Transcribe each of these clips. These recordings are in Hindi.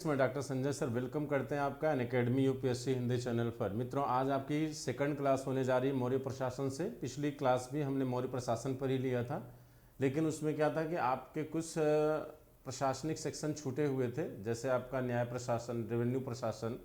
मैं डॉक्टर संजय सर वेलकम करते हैं आपका अनअकैडमी यूपीएससी हिंदी चैनल पर। मित्रों, आज आपकी सेकंड क्लास होने जा रही है मौर्य प्रशासन से। पिछली क्लास भी हमने मौर्य प्रशासन पर ही लिया था, लेकिन उसमें क्या था कि आपके कुछ प्रशासनिक सेक्शन छूटे हुए थे, जैसे आपका न्याय प्रशासन, रेवेन्यू प्रशासन,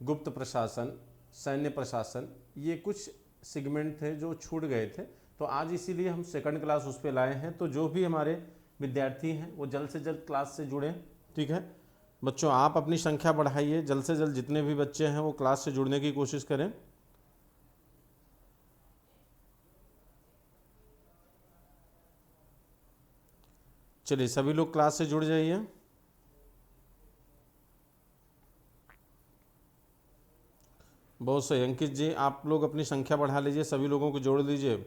गुप्त प्रशासन, सैन्य प्रशासन, ये कुछ सेगमेंट थे जो छूट गए थे। तो आज इसीलिए हम सेकंड क्लास उस पर लाए हैं। तो जो भी हमारे विद्यार्थी हैं वो जल्द से जल्द क्लास से जुड़ें। ठीक है बच्चों, आप अपनी संख्या बढ़ाइए, जल्द से जल्द जितने भी बच्चे हैं वो क्लास से जुड़ने की कोशिश करें। चलिए सभी लोग क्लास से जुड़ जाइए। बहुत सही अंकित जी, आप लोग अपनी संख्या बढ़ा लीजिए, सभी लोगों को जोड़ दीजिए।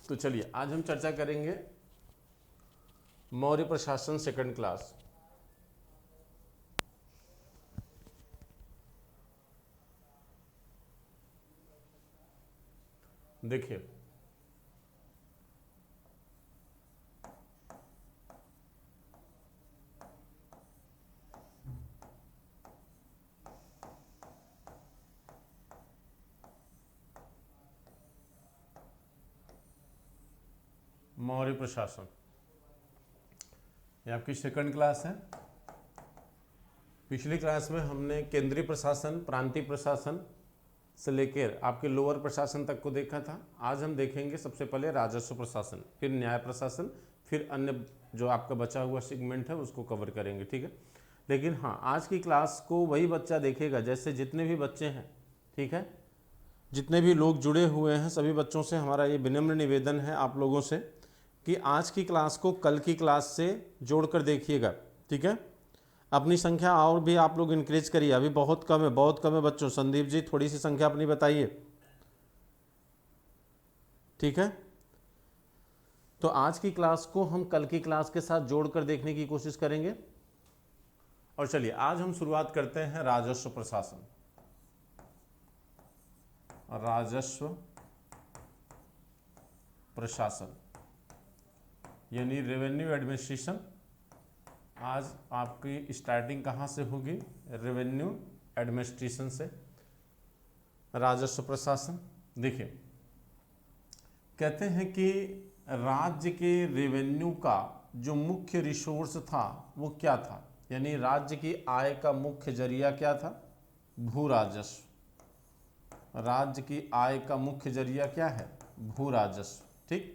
तो चलिए आज हम चर्चा करेंगे मौर्य प्रशासन सेकंड क्लास। देखिए, मौर्य प्रशासन ये आपकी सेकंड क्लास है। पिछली क्लास में हमने केंद्रीय प्रशासन, प्रांतीय प्रशासन से लेकर आपके लोअर प्रशासन तक को देखा था। आज हम देखेंगे सबसे पहले राजस्व प्रशासन, फिर न्याय प्रशासन, फिर अन्य जो आपका बचा हुआ सेगमेंट है उसको कवर करेंगे। ठीक है, लेकिन हाँ, आज की क्लास को वही बच्चा देखेगा जैसे जितने भी बच्चे हैं। ठीक है, जितने भी लोग जुड़े हुए हैं सभी बच्चों से हमारा ये विनम्र निवेदन है आप लोगों से कि आज की क्लास को कल की क्लास से जोड़कर देखिएगा। ठीक है, अपनी संख्या और भी आप लोग इंक्रीज करिए, अभी बहुत कम है, बहुत कम है बच्चों। संदीप जी थोड़ी सी संख्या अपनी बताइए। ठीक है, तो आज की क्लास को हम कल की क्लास के साथ जोड़कर देखने की कोशिश करेंगे। और चलिए आज हम शुरुआत करते हैं राजस्व प्रशासन। राजस्व प्रशासन यानी रेवेन्यू एडमिनिस्ट्रेशन। आज आपकी स्टार्टिंग कहाँ से होगी? रेवेन्यू एडमिनिस्ट्रेशन से। राजस्व प्रशासन देखिए, कहते हैं कि राज्य के रेवेन्यू का जो मुख्य रिसोर्स था वो क्या था, यानी राज्य की आय का मुख्य जरिया क्या था? भू राजस्व। राज्य की आय का मुख्य जरिया क्या है? भू राजस्व। ठीक,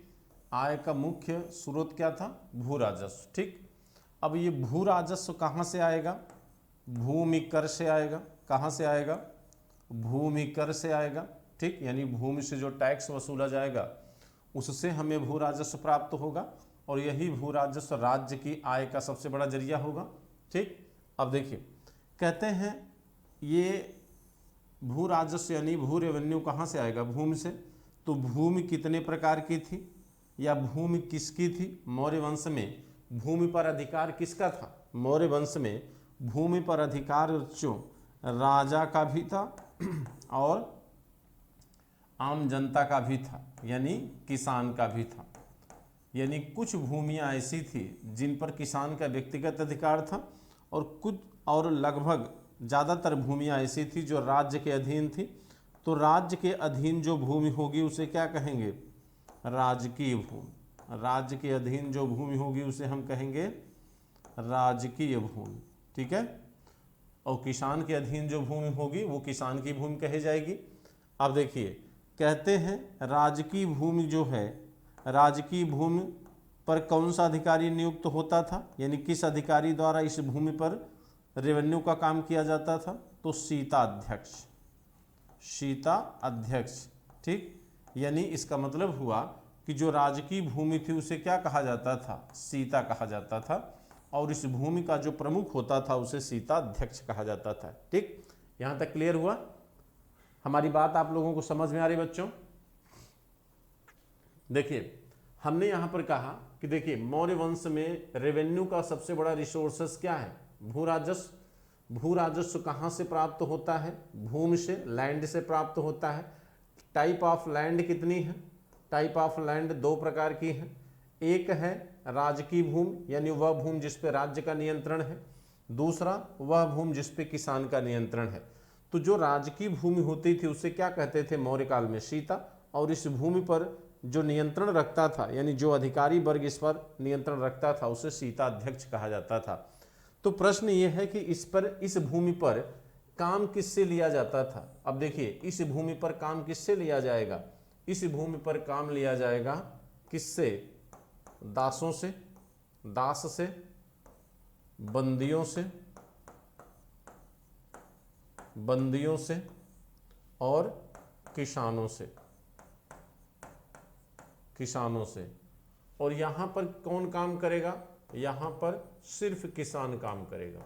आय का मुख्य स्रोत क्या था? भू राजस्व। ठीक, अब ये भू राजस्व कहाँ से आएगा? भूमि कर से आएगा। कहाँ से आएगा? भूमि कर से आएगा। ठीक, यानी भूमि से जो टैक्स वसूला जाएगा उससे हमें भू राजस्व प्राप्त होगा, और यही भू राजस्व राज्य की आय का सबसे बड़ा जरिया होगा। ठीक, अब देखिए, कहते हैं ये भू राजस्व यानी भू रेवेन्यू कहाँ से आएगा? भूमि से। तो भूमि कितने प्रकार की थी या भूमि किसकी थी? मौर्य वंश में भूमि पर अधिकार किसका था? मौर्य वंश में भूमि पर अधिकार बच्चों राजा का भी था और आम जनता का भी था, यानी किसान का भी था। यानी कुछ भूमियां ऐसी थी जिन पर किसान का व्यक्तिगत अधिकार था, और कुछ और लगभग ज़्यादातर भूमियां ऐसी थी जो राज्य के अधीन थी। तो राज्य के अधीन जो भूमि होगी उसे क्या कहेंगे? राजकीय भूमि। राज्य के अधीन जो भूमि होगी उसे हम कहेंगे राजकीय भूमि। ठीक है, और किसान के अधीन जो भूमि होगी वो किसान की भूमि कही जाएगी। अब देखिए, कहते हैं राजकीय भूमि जो है, राजकीय भूमि पर कौन सा अधिकारी नियुक्त होता था, यानी किस अधिकारी द्वारा इस भूमि पर रेवेन्यू का काम किया जाता था? तो सीता अध्यक्ष। सीता अध्यक्ष। ठीक, यानी इसका मतलब हुआ कि जो राजकीय भूमि थी उसे क्या कहा जाता था? सीता कहा जाता था, और इस भूमि का जो प्रमुख होता था उसे सीता अध्यक्ष कहा जाता था। ठीक, यहाँ तक क्लियर हुआ? हमारी बात आप लोगों को समझ में आ रही बच्चों? देखिए, हमने यहाँ पर कहा कि देखिए मौर्य वंश में रेवेन्यू का सबसे बड़ा रिसोर्सेस क्या है? भू राजस्व। भू राजस्व कहाँ से प्राप्त होता है? भूमि से, लैंड से प्राप्त होता है। टाइप ऑफ लैंड कितनी है? टाइप ऑफ लैंड दो प्रकार की है। एक है राजकीय भूमि यानी वह भूमि जिस पे राज्य का नियंत्रण है, दूसरा वह भूमि जिस पे किसान का नियंत्रण है। तो जो राजकीय भूमि होती थी उसे क्या कहते थे मौर्य काल में? सीता। और इस भूमि पर जो नियंत्रण रखता था यानी जो अधिकारी वर्ग इस पर नियंत्रण रखता था उसे सीता अध्यक्ष कहा जाता था। तो प्रश्न ये है कि इस भूमि पर काम किससे लिया जाता था? अब देखिए, इस भूमि पर काम किससे लिया जाएगा? इस भूमि पर काम लिया जाएगा किससे? दासों से, दास से, बंदियों से, बंदियों से और किसानों से, किसानों से। और यहां पर कौन काम करेगा? यहां पर सिर्फ किसान काम करेगा।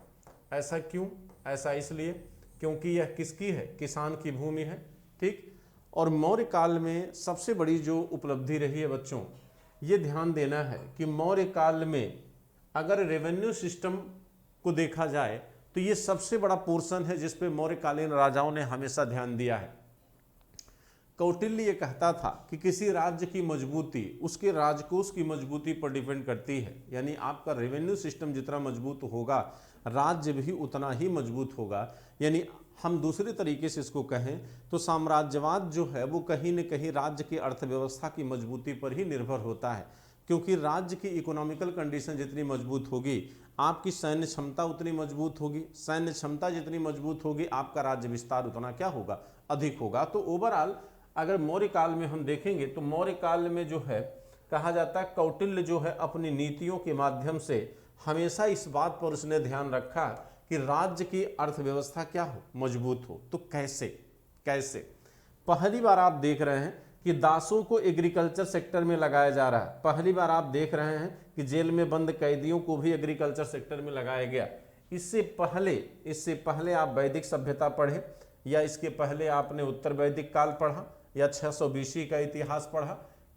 ऐसा क्यों? ऐसा इसलिए क्योंकि यह किसकी है? किसान की भूमि है। ठीक। और मौर्य काल में सबसे बड़ी जो उपलब्धि रही है बच्चों, ये ध्यान देना है कि मौर्य काल में अगर रेवेन्यू सिस्टम को देखा जाए तो ये सबसे बड़ा पोर्शन है जिस पे मौर्यकालीन राजाओं ने हमेशा ध्यान दिया है। कौटिल्य ये कहता था कि किसी राज्य की मजबूती उसके राजकोष की मजबूती पर डिपेंड करती है। यानी आपका रेवेन्यू सिस्टम जितना मजबूत होगा राज्य भी उतना ही मजबूत होगा। यानी हम दूसरे तरीके से इसको कहें तो साम्राज्यवाद जो है वो कहीं न कहीं राज्य की अर्थव्यवस्था की मजबूती पर ही निर्भर होता है, क्योंकि राज्य की इकोनॉमिकल कंडीशन जितनी मजबूत होगी आपकी सैन्य क्षमता उतनी मजबूत होगी, सैन्य क्षमता जितनी मजबूत होगी आपका राज्य विस्तार उतना क्या होगा? अधिक होगा। तो ओवरऑल अगर मौर्य काल में हम देखेंगे तो मौर्य काल में जो है कहा जाता है कौटिल्य जो है अपनी नीतियों के माध्यम से हमेशा इस बात पर उसने ध्यान रखा कि राज्य की अर्थव्यवस्था क्या हो? मजबूत हो। तो कैसे? पहली बार आप देख रहे हैं कि दासों को एग्रीकल्चर सेक्टर में लगाया जा रहा है। पहली बार आप देख रहे हैं कि जेल में बंद कैदियों को भी एग्रीकल्चर सेक्टर में लगाया गया। इससे पहले आप वैदिक सभ्यता पढ़े या इसके पहले आपने उत्तर वैदिक काल पढ़ा या 600 BC का इतिहास पढ़ा,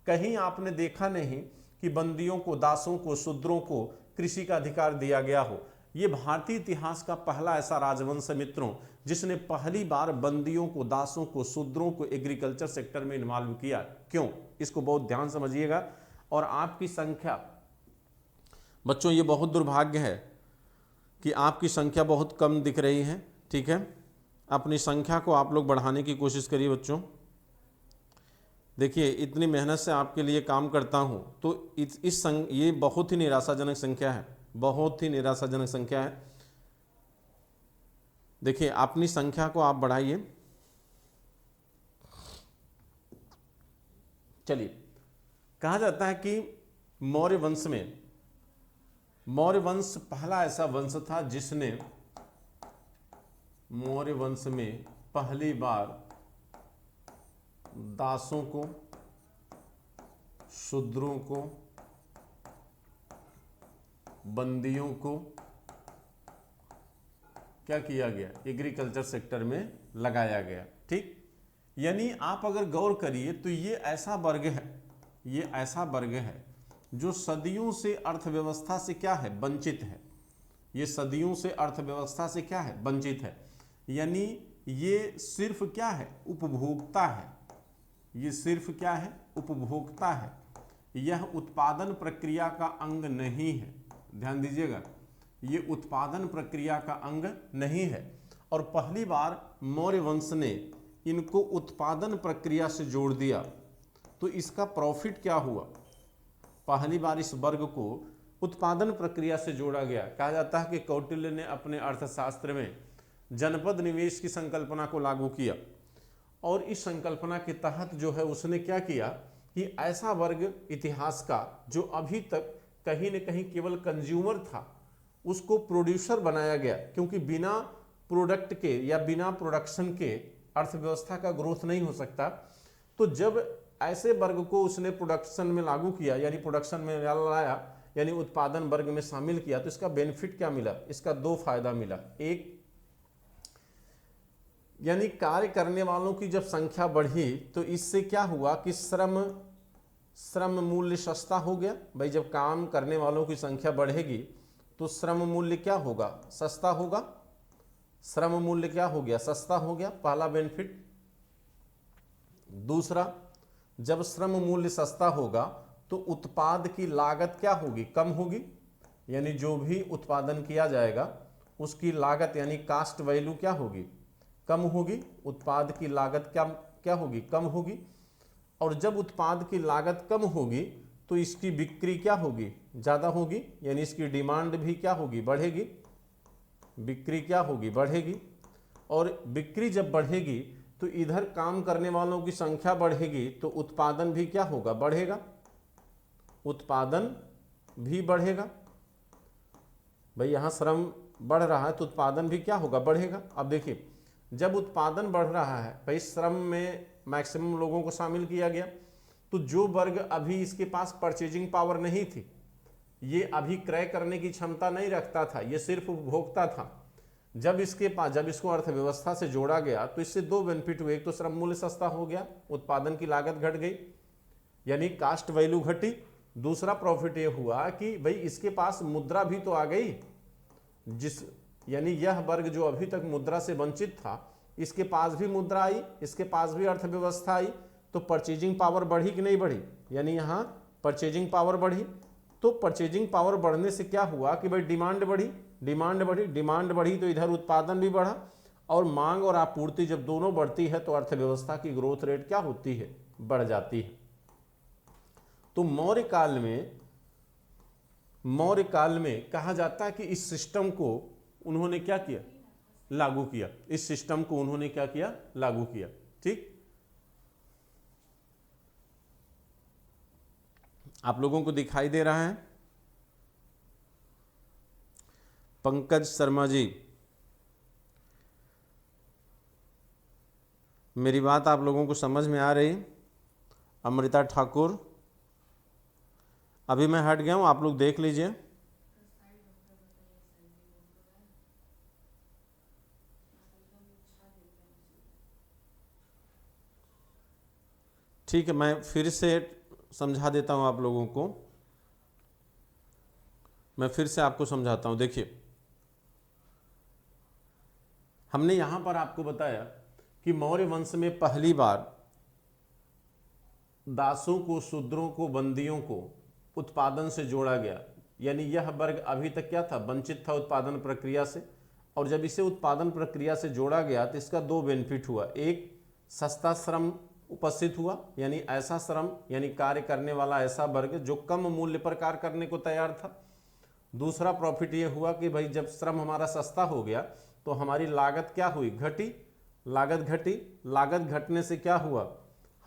कहीं आपने देखा नहीं कि बंदियों को, दासों को, शूद्रों को कृषि का अधिकार दिया गया हो। ये भारतीय इतिहास का पहला ऐसा राजवंश है मित्रों जिसने पहली बार बंदियों को, दासों को, शूद्रों को एग्रीकल्चर सेक्टर में इन्वॉल्व किया। क्यों? इसको बहुत ध्यान समझिएगा। और आपकी संख्या बच्चों, ये बहुत दुर्भाग्य है कि आपकी संख्या बहुत कम दिख रही है। ठीक है, अपनी संख्या को आप लोग बढ़ाने की कोशिश करिए बच्चों। देखिए, इतनी मेहनत से आपके लिए काम करता हूँ तो ये बहुत ही निराशाजनक संख्या है, बहुत ही निराशाजनक संख्या है। देखिए, अपनी संख्या को आप बढ़ाइए। चलिए, कहा जाता है कि मौर्य वंश पहला ऐसा वंश था जिसने मौर्य वंश में पहली बार दासों को, शूद्रों को, बंदियों को क्या किया गया? एग्रीकल्चर सेक्टर में लगाया गया। ठीक। यानी आप अगर गौर करिए तो ये ऐसा वर्ग है जो सदियों से अर्थव्यवस्था से क्या है? वंचित है। ये सदियों से अर्थव्यवस्था से क्या है? वंचित है। यानी ये सिर्फ क्या है? उपभोक्ता है। ये सिर्फ क्या है? उपभोक्ता है। यह उत्पादन प्रक्रिया का अंग नहीं है। ध्यान दीजिएगा, ये उत्पादन प्रक्रिया का अंग नहीं है। और पहली बार मौर्य वंश ने इनको उत्पादन प्रक्रिया से जोड़ दिया तो इसका प्रॉफिट क्या हुआ? पहली बार इस वर्ग को उत्पादन प्रक्रिया से जोड़ा गया। कहा जाता है कि कौटिल्य ने अपने अर्थशास्त्र में जनपद निवेश की संकल्पना को लागू किया और इस संकल्पना के तहत जो है उसने क्या किया कि ऐसा वर्ग इतिहास का जो अभी तक कहीं न कहीं केवल कंज्यूमर था उसको प्रोड्यूसर बनाया गया, क्योंकि बिना प्रोडक्ट के या बिना प्रोडक्शन के अर्थव्यवस्था का ग्रोथ नहीं हो सकता। तो जब ऐसे वर्ग को उसने प्रोडक्शन में लागू किया यानी प्रोडक्शन में लाया यानी उत्पादन वर्ग में शामिल किया तो इसका बेनिफिट क्या मिला? इसका दो फायदा मिला। एक, यानी कार्य करने वालों की जब संख्या बढ़ी तो इससे क्या हुआ कि श्रम मूल्य सस्ता हो गया। भाई, जब काम करने वालों की संख्या बढ़ेगी तो श्रम मूल्य क्या होगा? सस्ता होगा। श्रम मूल्य क्या हो गया? सस्ता हो गया, पहला बेनिफिट। दूसरा, जब श्रम मूल्य सस्ता होगा तो उत्पाद की लागत क्या होगी, कम होगी। यानी जो भी उत्पादन किया जाएगा उसकी लागत यानी कास्ट वैल्यू क्या होगी, कम होगी। उत्पाद की लागत क्या होगी, कम होगी। और जब उत्पाद की लागत कम होगी तो इसकी बिक्री क्या होगी, ज़्यादा होगी। यानी इसकी डिमांड भी क्या होगी, बढ़ेगी। बिक्री क्या होगी, बढ़ेगी। और बिक्री जब बढ़ेगी तो इधर काम करने वालों की संख्या बढ़ेगी तो उत्पादन भी क्या होगा, बढ़ेगा। उत्पादन भी बढ़ेगा। भाई यहाँ श्रम बढ़ रहा है तो उत्पादन भी क्या होगा, बढ़ेगा। अब देखिए जब उत्पादन बढ़ रहा है, भाई श्रम में मैक्सिमम लोगों को शामिल किया गया, तो जो वर्ग अभी इसके पास परचेजिंग पावर नहीं थी, ये अभी क्रय करने की क्षमता नहीं रखता था, ये सिर्फ उपभोक्ता था, जब इसको अर्थव्यवस्था से जोड़ा गया तो इससे दो बेनिफिट हुए। एक तो श्रम मूल्य सस्ता हो गया, उत्पादन की लागत घट गई यानी कास्ट वैल्यू घटी। दूसरा प्रॉफिट ये हुआ कि भाई इसके पास मुद्रा भी तो आ गई, यानी यह वर्ग जो अभी तक मुद्रा से वंचित था, इसके पास भी मुद्रा आई, इसके पास भी अर्थव्यवस्था आई, तो परचेजिंग पावर बढ़ी कि नहीं बढ़ी। यानी यहाँ परचेजिंग पावर बढ़ी। तो परचेजिंग पावर बढ़ने से क्या हुआ कि भाई डिमांड बढ़ी, डिमांड बढ़ी तो इधर उत्पादन भी बढ़ा। और मांग और आपूर्ति जब दोनों बढ़ती है तो अर्थव्यवस्था की ग्रोथ रेट क्या होती है, बढ़ जाती है। तो मौर्य काल में कहा जाता है कि इस सिस्टम को उन्होंने क्या किया, लागू किया। इस सिस्टम को उन्होंने क्या किया, लागू किया। ठीक, आप लोगों को दिखाई दे रहा है। पंकज शर्मा जी, मेरी बात आप लोगों को समझ में आ रही। अमृता ठाकुर, अभी मैं हट गया हूं, आप लोग देख लीजिए। ठीक है, मैं फिर से समझा देता हूं आप लोगों को। मैं फिर से आपको समझाता हूं। देखिए हमने यहां पर आपको बताया कि मौर्य वंश में पहली बार दासों को, शूद्रों को, बंदियों को उत्पादन से जोड़ा गया। यानी यह वर्ग अभी तक क्या था, वंचित था उत्पादन प्रक्रिया से। और जब इसे उत्पादन प्रक्रिया से जोड़ा गया तो इसका दो बेनिफिट हुआ। एक, सस्ता श्रम उपस्थित हुआ, यानी ऐसा श्रम यानी कार्य करने वाला ऐसा वर्ग जो कम मूल्य पर कार्य करने को तैयार था। दूसरा प्रॉफिट ये हुआ कि भाई जब श्रम हमारा सस्ता हो गया तो हमारी लागत क्या हुई, घटी। लागत घटी, लागत घटने से क्या हुआ,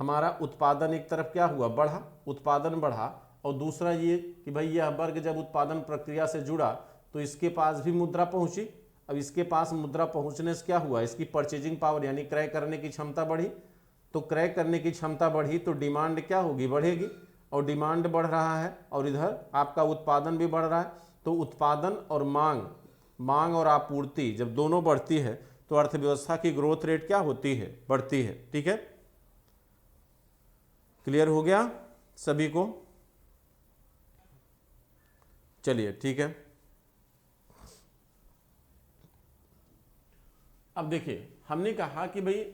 हमारा उत्पादन एक तरफ क्या हुआ, बढ़ा, उत्पादन बढ़ा। और दूसरा ये कि भाई यह वर्ग जब उत्पादन प्रक्रिया से जुड़ा तो इसके पास भी मुद्रा पहुंची। अब इसके पास मुद्रा पहुंचने से क्या हुआ, इसकी परचेजिंग पावर यानी क्रय करने की क्षमता बढ़ी। तो क्रय करने की क्षमता बढ़ी तो डिमांड क्या होगी, बढ़ेगी। और डिमांड बढ़ रहा है और इधर आपका उत्पादन भी बढ़ रहा है। तो उत्पादन और मांग और आपूर्ति जब दोनों बढ़ती है तो अर्थव्यवस्था की ग्रोथ रेट क्या होती है, बढ़ती है। ठीक है, क्लियर हो गया सभी को। चलिए ठीक है, अब देखिए हमने कहा कि भाई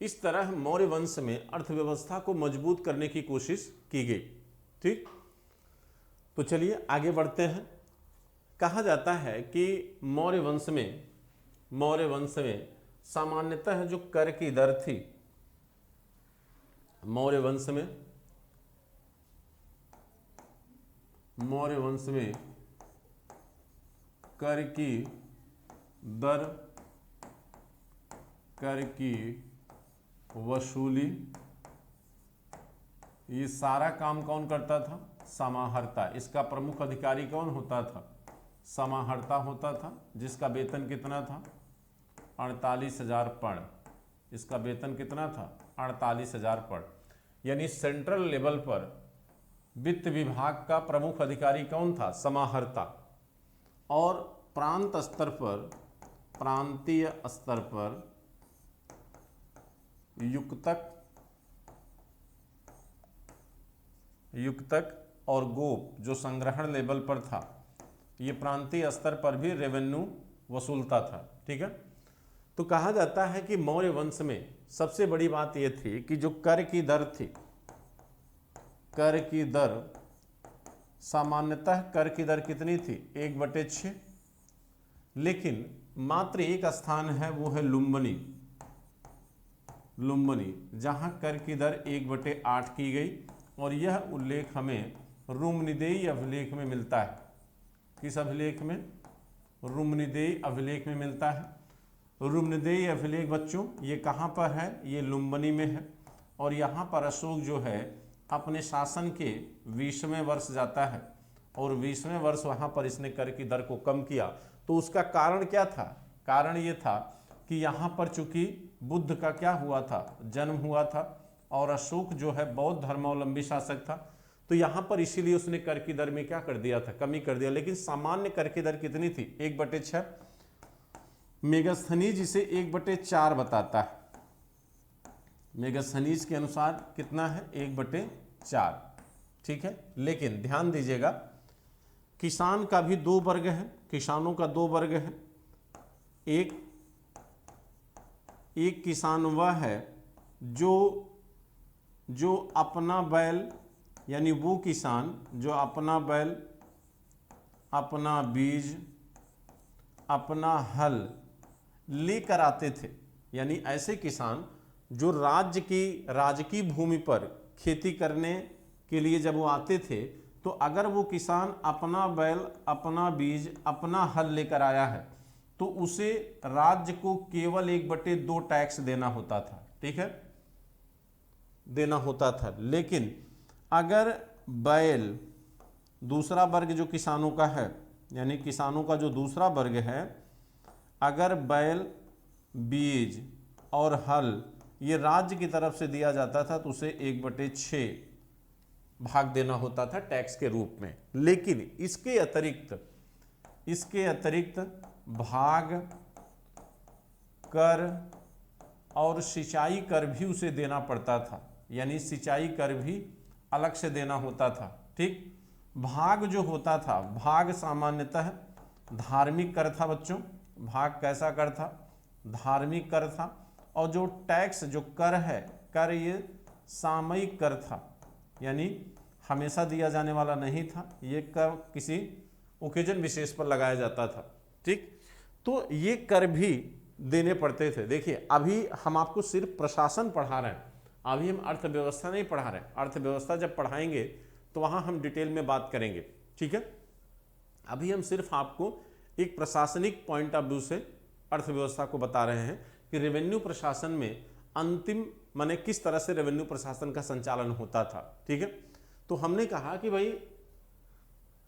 इस तरह मौर्य वंश में अर्थव्यवस्था को मजबूत करने की कोशिश की गई। ठीक, तो चलिए आगे बढ़ते हैं। कहा जाता है कि मौर्य वंश में सामान्यतः जो कर की दर थी, मौर्य वंश में कर की दर, कर की वसूली, ये सारा काम कौन करता था, समाहर्ता। इसका प्रमुख अधिकारी कौन होता था, समाहर्ता होता था, जिसका वेतन कितना था, 48,000 पण। इसका वेतन कितना था, 48,000 पण। यानी सेंट्रल लेवल पर वित्त विभाग का प्रमुख अधिकारी कौन था, समाहर्ता। और प्रांतीय स्तर पर युक्तक और गोप जो संग्रहण लेवल पर था, ये प्रांतीय स्तर पर भी रेवेन्यू वसूलता था। ठीक है, तो कहा जाता है कि मौर्य वंश में सबसे बड़ी बात यह थी कि जो कर की दर थी, कर की दर, सामान्यतः कर की दर कितनी थी 1/6, लेकिन मात्र एक स्थान है वो है लुम्बिनी, जहां कर की दर 1/8 की गई और यह उल्लेख हमें रुम्निदेयी अभिलेख में मिलता है। किस अभिलेख में? रुम्निदेयी अभिलेख में मिलता है। रुम्निदेयी अभिलेख बच्चों ये कहाँ पर है? ये लुम्बिनी में है और यहाँ पर अशोक जो है अपने शासन के 20वें वर्ष जाता है और 20वें वर्ष वहाँ पर इसने कर की दर को कम किया। तो उसका कारण क्या था? कारण ये था कि यहाँ पर चूंकि बुद्ध का क्या हुआ था? जन्म हुआ था और अशोक जो है बौद्ध धर्मावलंबी शासक था, तो यहाँ पर इसीलिए उसने कर की दर में क्या कर दिया था? कमी कर दिया। लेकिन सामान्य कर की दर कितनी थी? 1/6। मेगास्थनीज इसे 1/4 बताता है। मेगास्थनीज के अनुसार कितना है? 1/4। ठीक है, लेकिन ध्यान दीजिएगा किसान का भी 2 वर्ग है, किसानों का 2 वर्ग है। एक किसान वह है जो अपना बैल, यानी वो किसान जो अपना बैल, अपना बीज, अपना हल लेकर आते थे, यानी ऐसे किसान जो राजकीय भूमि पर खेती करने के लिए जब वो आते थे, तो अगर वो किसान अपना बैल, अपना बीज, अपना हल लेकर आया है तो उसे राज्य को केवल 1/2 टैक्स देना होता था। ठीक है, देना होता था। लेकिन अगर बैल, दूसरा वर्ग जो किसानों का है, यानी किसानों का जो दूसरा वर्ग है, अगर बैल, बीज और हल ये राज्य की तरफ से दिया जाता था तो उसे 1/6 भाग देना होता था टैक्स के रूप में। लेकिन इसके अतिरिक्त भाग कर और सिंचाई कर भी उसे देना पड़ता था, यानी सिंचाई कर भी अलग से देना होता था। ठीक, भाग जो होता था, भाग सामान्यतः धार्मिक कर था बच्चों। भाग कैसा कर था? धार्मिक कर था। और जो टैक्स, जो कर है, कर ये सामयिक कर था, यानी हमेशा दिया जाने वाला नहीं था, ये कर किसी ओकेजन विशेष पर लगाया जाता था। ठीक, तो ये कर भी देने पड़ते थे। देखिए अभी हम आपको सिर्फ प्रशासन पढ़ा रहे हैं, अभी हम अर्थव्यवस्था नहीं पढ़ा रहे हैं। अर्थव्यवस्था जब पढ़ाएंगे तो वहाँ हम डिटेल में बात करेंगे। ठीक है, अभी हम सिर्फ आपको एक प्रशासनिक पॉइंट ऑफ व्यू से अर्थव्यवस्था को बता रहे हैं कि रेवेन्यू प्रशासन में अंतिम माने किस तरह से रेवेन्यू प्रशासन का संचालन होता था। ठीक है, तो हमने कहा कि भाई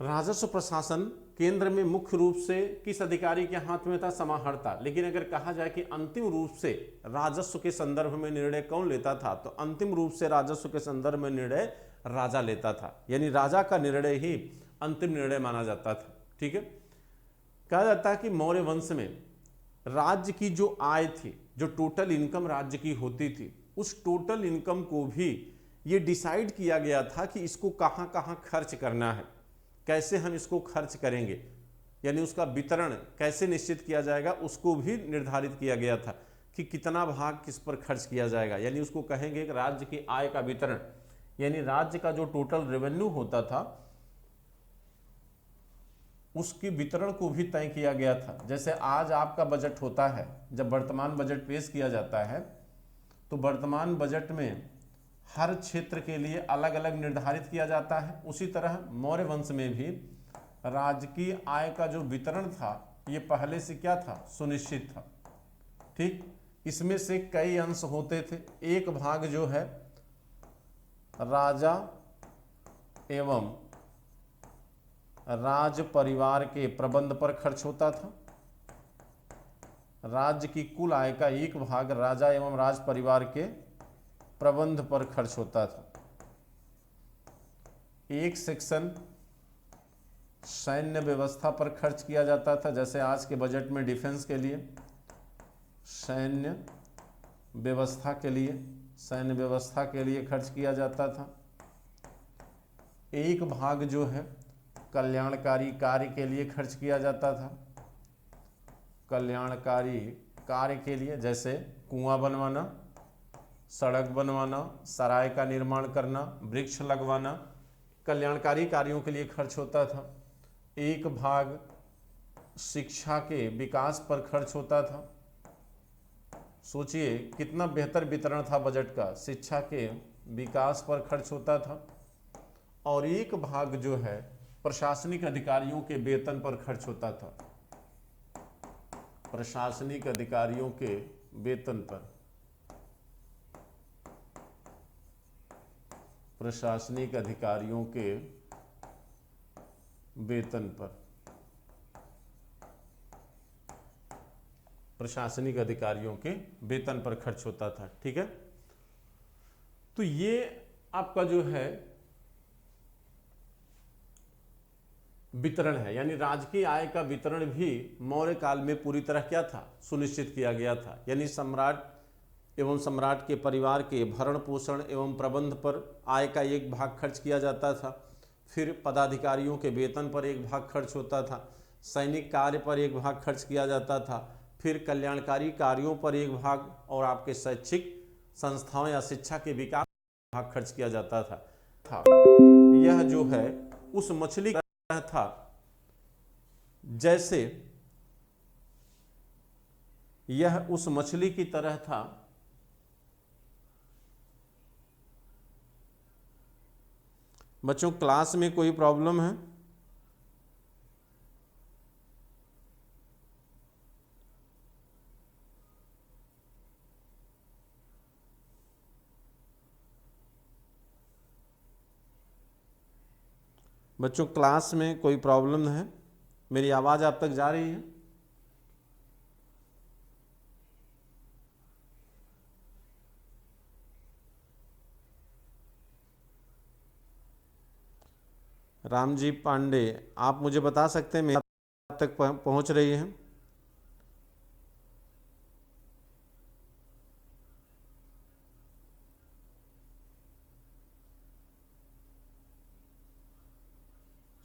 राजस्व प्रशासन केंद्र में मुख्य रूप से किस अधिकारी के हाथ में था? समाहर्ता। लेकिन अगर कहा जाए कि अंतिम रूप से राजस्व के संदर्भ में निर्णय कौन लेता था, तो अंतिम रूप से राजस्व के संदर्भ में निर्णय राजा लेता था, यानी राजा का निर्णय ही अंतिम निर्णय माना जाता था। ठीक है, कहा जाता है कि मौर्य वंश में राज्य की जो आय थी, जो टोटल इनकम राज्य की होती थी, उस टोटल इनकम को भी ये डिसाइड किया गया था कि इसको कहाँ कहाँ खर्च करना है, कैसे हम इसको खर्च करेंगे, यानी उसका वितरण कैसे निश्चित किया जाएगा, उसको भी निर्धारित किया गया था कि कितना भाग किस पर खर्च किया जाएगा। यानी उसको कहेंगे कि राज्य की आय का वितरण, यानी राज्य का जो टोटल रेवेन्यू होता था उसकी वितरण को भी तय किया गया था। जैसे आज आपका बजट होता है, जब वर्तमान बजट पेश किया जाता है तो वर्तमान बजट में हर क्षेत्र के लिए अलग अलग निर्धारित किया जाता है। उसी तरह मौर्य वंश में भी राजकीय आय का जो वितरण था ये पहले से क्या था? सुनिश्चित था। ठीक, इसमें से कई अंश होते थे। एक भाग जो है राजा एवं राज परिवार के प्रबंध पर खर्च होता था। राज्य की कुल आय का एक भाग राजा एवं राज परिवार के प्रबंध पर खर्च होता था। एक सेक्शन सैन्य व्यवस्था पर खर्च किया जाता था, जैसे आज के बजट में डिफेंस के लिए, सैन्य व्यवस्था के लिए खर्च किया जाता था। एक भाग जो है कल्याणकारी कार्य के लिए खर्च किया जाता था। कल्याणकारी कार्य के लिए जैसे कुआं बनवाना, सड़क बनवाना, सराय का निर्माण करना, वृक्ष लगवाना, कल्याणकारी कार्यों के लिए खर्च होता था। एक भाग शिक्षा के विकास पर खर्च होता था। सोचिए कितना बेहतर वितरण था बजट का, शिक्षा के विकास पर खर्च होता था। और एक भाग जो है प्रशासनिक अधिकारियों के वेतन पर खर्च होता था। प्रशासनिक अधिकारियों के वेतन पर, प्रशासनिक अधिकारियों के वेतन पर, प्रशासनिक अधिकारियों के वेतन पर खर्च होता था। ठीक है, तो ये आपका जो है वितरण है, यानी राजकीय आय का वितरण भी मौर्य काल में पूरी तरह क्या था, सुनिश्चित किया गया था। यानी सम्राट एवं सम्राट के परिवार के भरण पोषण एवं प्रबंध पर आय का एक भाग खर्च किया जाता था। फिर पदाधिकारियों के वेतन पर एक भाग खर्च होता था। सैनिक कार्य पर एक भाग खर्च किया जाता था। फिर कल्याणकारी कार्यों पर एक भाग, और आपके शैक्षिक संस्थाओं या शिक्षा के विकास पर भाग खर्च किया जाता था। यह जो है उस मछली था, जैसे यह उस मछली की तरह था बच्चों। क्लास में कोई प्रॉब्लम है? बच्चों क्लास में कोई प्रॉब्लम है? मेरी आवाज़ आप तक जा रही है? रामजी पांडे, आप मुझे बता सकते हैं मेरी आप तक पहुंच रही है?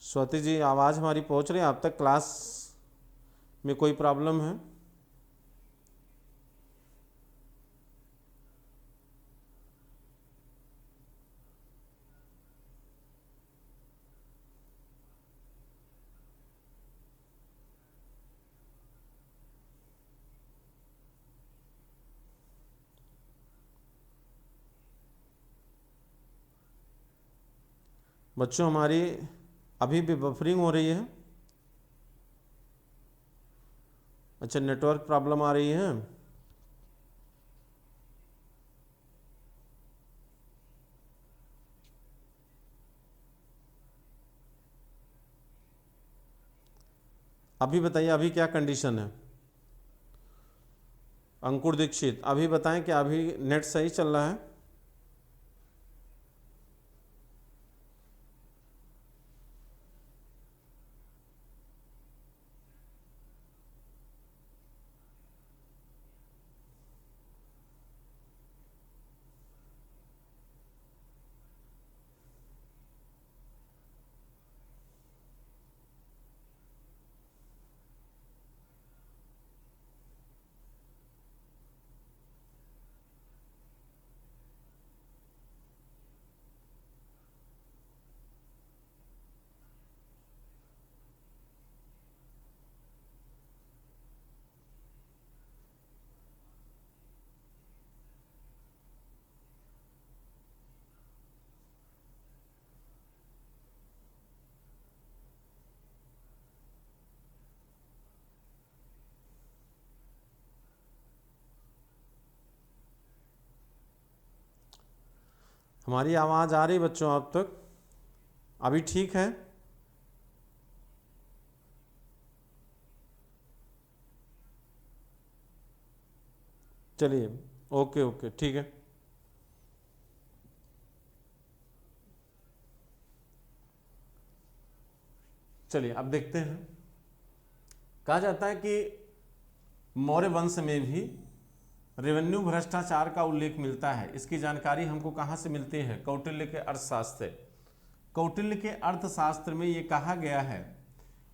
स्वाति जी, आवाज़ हमारी पहुंच रही है आप तक? क्लास में कोई प्रॉब्लम है? बच्चों हमारी अभी भी बफरिंग हो रही है। अच्छा, नेटवर्क प्रॉब्लम आ रही है। अभी बताइए, अभी क्या कंडीशन है? अंकुर दीक्षित, अभी बताएं कि अभी नेट सही चल रहा है? हमारी आवाज़ आ रही बच्चों आप तक? अभी ठीक है? चलिए, ओके ओके, ठीक है। चलिए अब देखते हैं। कहा जाता है कि मौर्य वंश में भी रेवेन्यू भ्रष्टाचार का उल्लेख मिलता है। इसकी जानकारी हमको कहाँ से मिलती है? कौटिल्य के अर्थशास्त्र से। कौटिल्य के अर्थशास्त्र में ये कहा गया है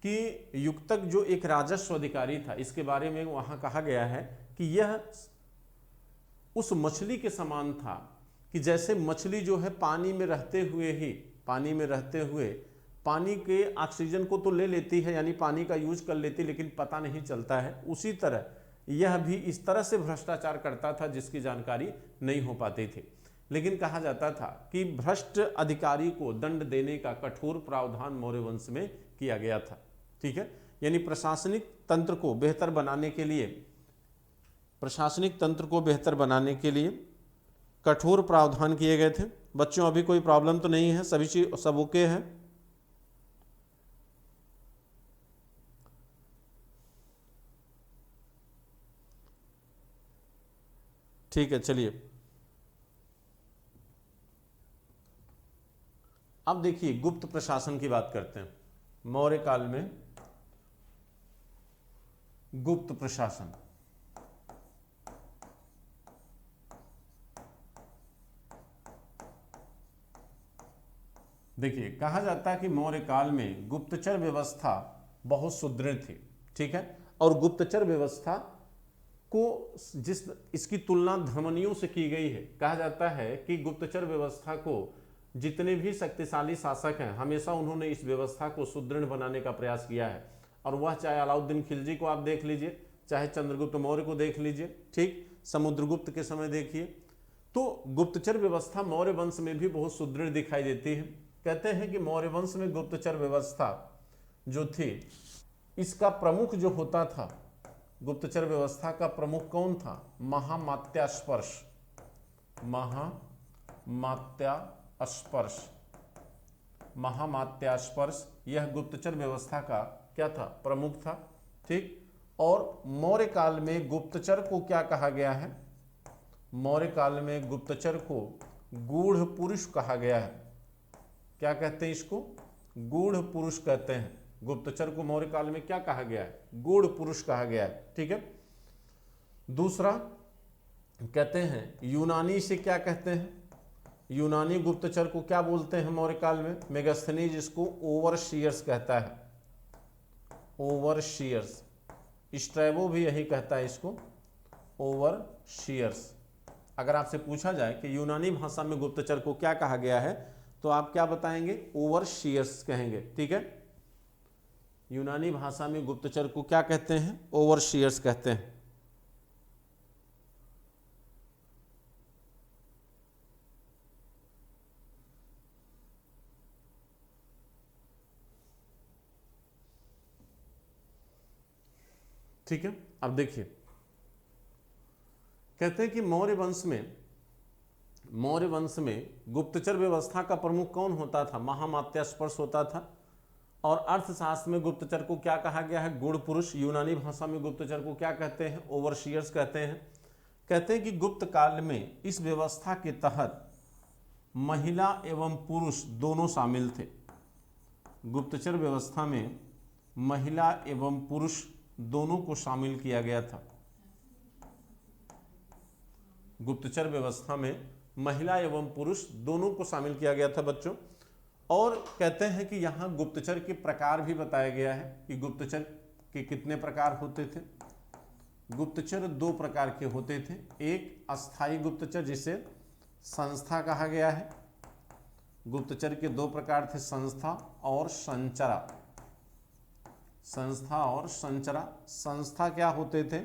कि युक्तक जो एक राजस्व अधिकारी था, इसके बारे में वहाँ कहा गया है कि यह उस मछली के समान था कि जैसे मछली जो है पानी में रहते हुए पानी के ऑक्सीजन को तो ले लेती है, यानी पानी का यूज कर लेती, लेकिन पता नहीं चलता है। उसी तरह यह भी इस तरह से भ्रष्टाचार करता था जिसकी जानकारी नहीं हो पाती थी। लेकिन कहा जाता था कि भ्रष्ट अधिकारी को दंड देने का कठोर प्रावधान मौर्य वंश में किया गया था। ठीक है, यानी प्रशासनिक तंत्र को बेहतर बनाने के लिए कठोर प्रावधान किए गए थे। बच्चों अभी कोई प्रॉब्लम तो नहीं है, सभी चीज सब ओके है? ठीक है, चलिए अब देखिए गुप्त प्रशासन की बात करते हैं। मौर्य काल में गुप्त प्रशासन, देखिए कहा जाता है कि मौर्य काल में गुप्तचर व्यवस्था बहुत सुदृढ़ थी। ठीक है, और गुप्तचर व्यवस्था को इसकी तुलना धर्मनियों से की गई है। कहा जाता है कि गुप्तचर व्यवस्था को जितने भी शक्तिशाली शासक हैं हमेशा उन्होंने इस व्यवस्था को सुदृढ़ बनाने का प्रयास किया है। और वह चाहे अलाउद्दीन खिलजी को आप देख लीजिए, चाहे चंद्रगुप्त मौर्य को देख लीजिए, ठीक, समुद्रगुप्त के समय देखिए, तो गुप्तचर व्यवस्था मौर्य वंश में भी बहुत सुदृढ़ दिखाई देती है। कहते हैं कि मौर्य वंश में गुप्तचर व्यवस्था जो थी, इसका प्रमुख जो होता था, गुप्तचर व्यवस्था का प्रमुख कौन था? महामात्यास्पर्श, यह गुप्तचर व्यवस्था का क्या था? प्रमुख था। ठीक, और मौर्य काल में गुप्तचर को क्या कहा गया है? मौर्य काल में गुप्तचर को गूढ़ पुरुष कहा गया है। क्या कहते हैं इसको? गूढ़ पुरुष कहते हैं। गुप्तचर को मौर्य काल में क्या कहा गया है? गूढ़ पुरुष कहा गया है। ठीक है, दूसरा कहते हैं यूनानी से क्या कहते हैं? यूनानी गुप्तचर को क्या बोलते हैं मौर्य काल में? मेगास्थनीज इसको ओवरशियर्स कहता है, ओवरशियर्स। स्ट्रैबो भी यही कहता है इसको, ओवरशियर्स। अगर आपसे पूछा जाए कि यूनानी भाषा में गुप्तचर को क्या कहा गया है, तो आप क्या बताएंगे? ओवरशियर्स कहेंगे। ठीक है, यूनानी भाषा में गुप्तचर को क्या कहते हैं? ओवरशियर्स कहते हैं। ठीक है, अब देखिए कहते हैं कि मौर्य वंश में गुप्तचर व्यवस्था का प्रमुख कौन होता था? महामात्यास्पर्श होता था। और अर्थशास्त्र में गुप्तचर को क्या कहा गया है? गूढ़ पुरुष। यूनानी भाषा में गुप्तचर को क्या कहते हैं? ओवरशियर्स कहते हैं। कहते हैं कि गुप्त काल में इस व्यवस्था के तहत महिला एवं पुरुष दोनों शामिल थे। गुप्तचर व्यवस्था में महिला एवं पुरुष दोनों को शामिल किया गया था। गुप्तचर व्यवस्था में महिला एवं पुरुष दोनों को शामिल किया गया था बच्चों। और कहते हैं कि यहाँ गुप्तचर के प्रकार भी बताया गया है कि गुप्तचर के कितने प्रकार होते थे। गुप्तचर दो प्रकार के होते थे। एक अस्थाई गुप्तचर जिसे संस्था कहा गया है। गुप्तचर के दो प्रकार थे, संस्था और संचरा। संस्था और संचरा। संस्था क्या होते थे?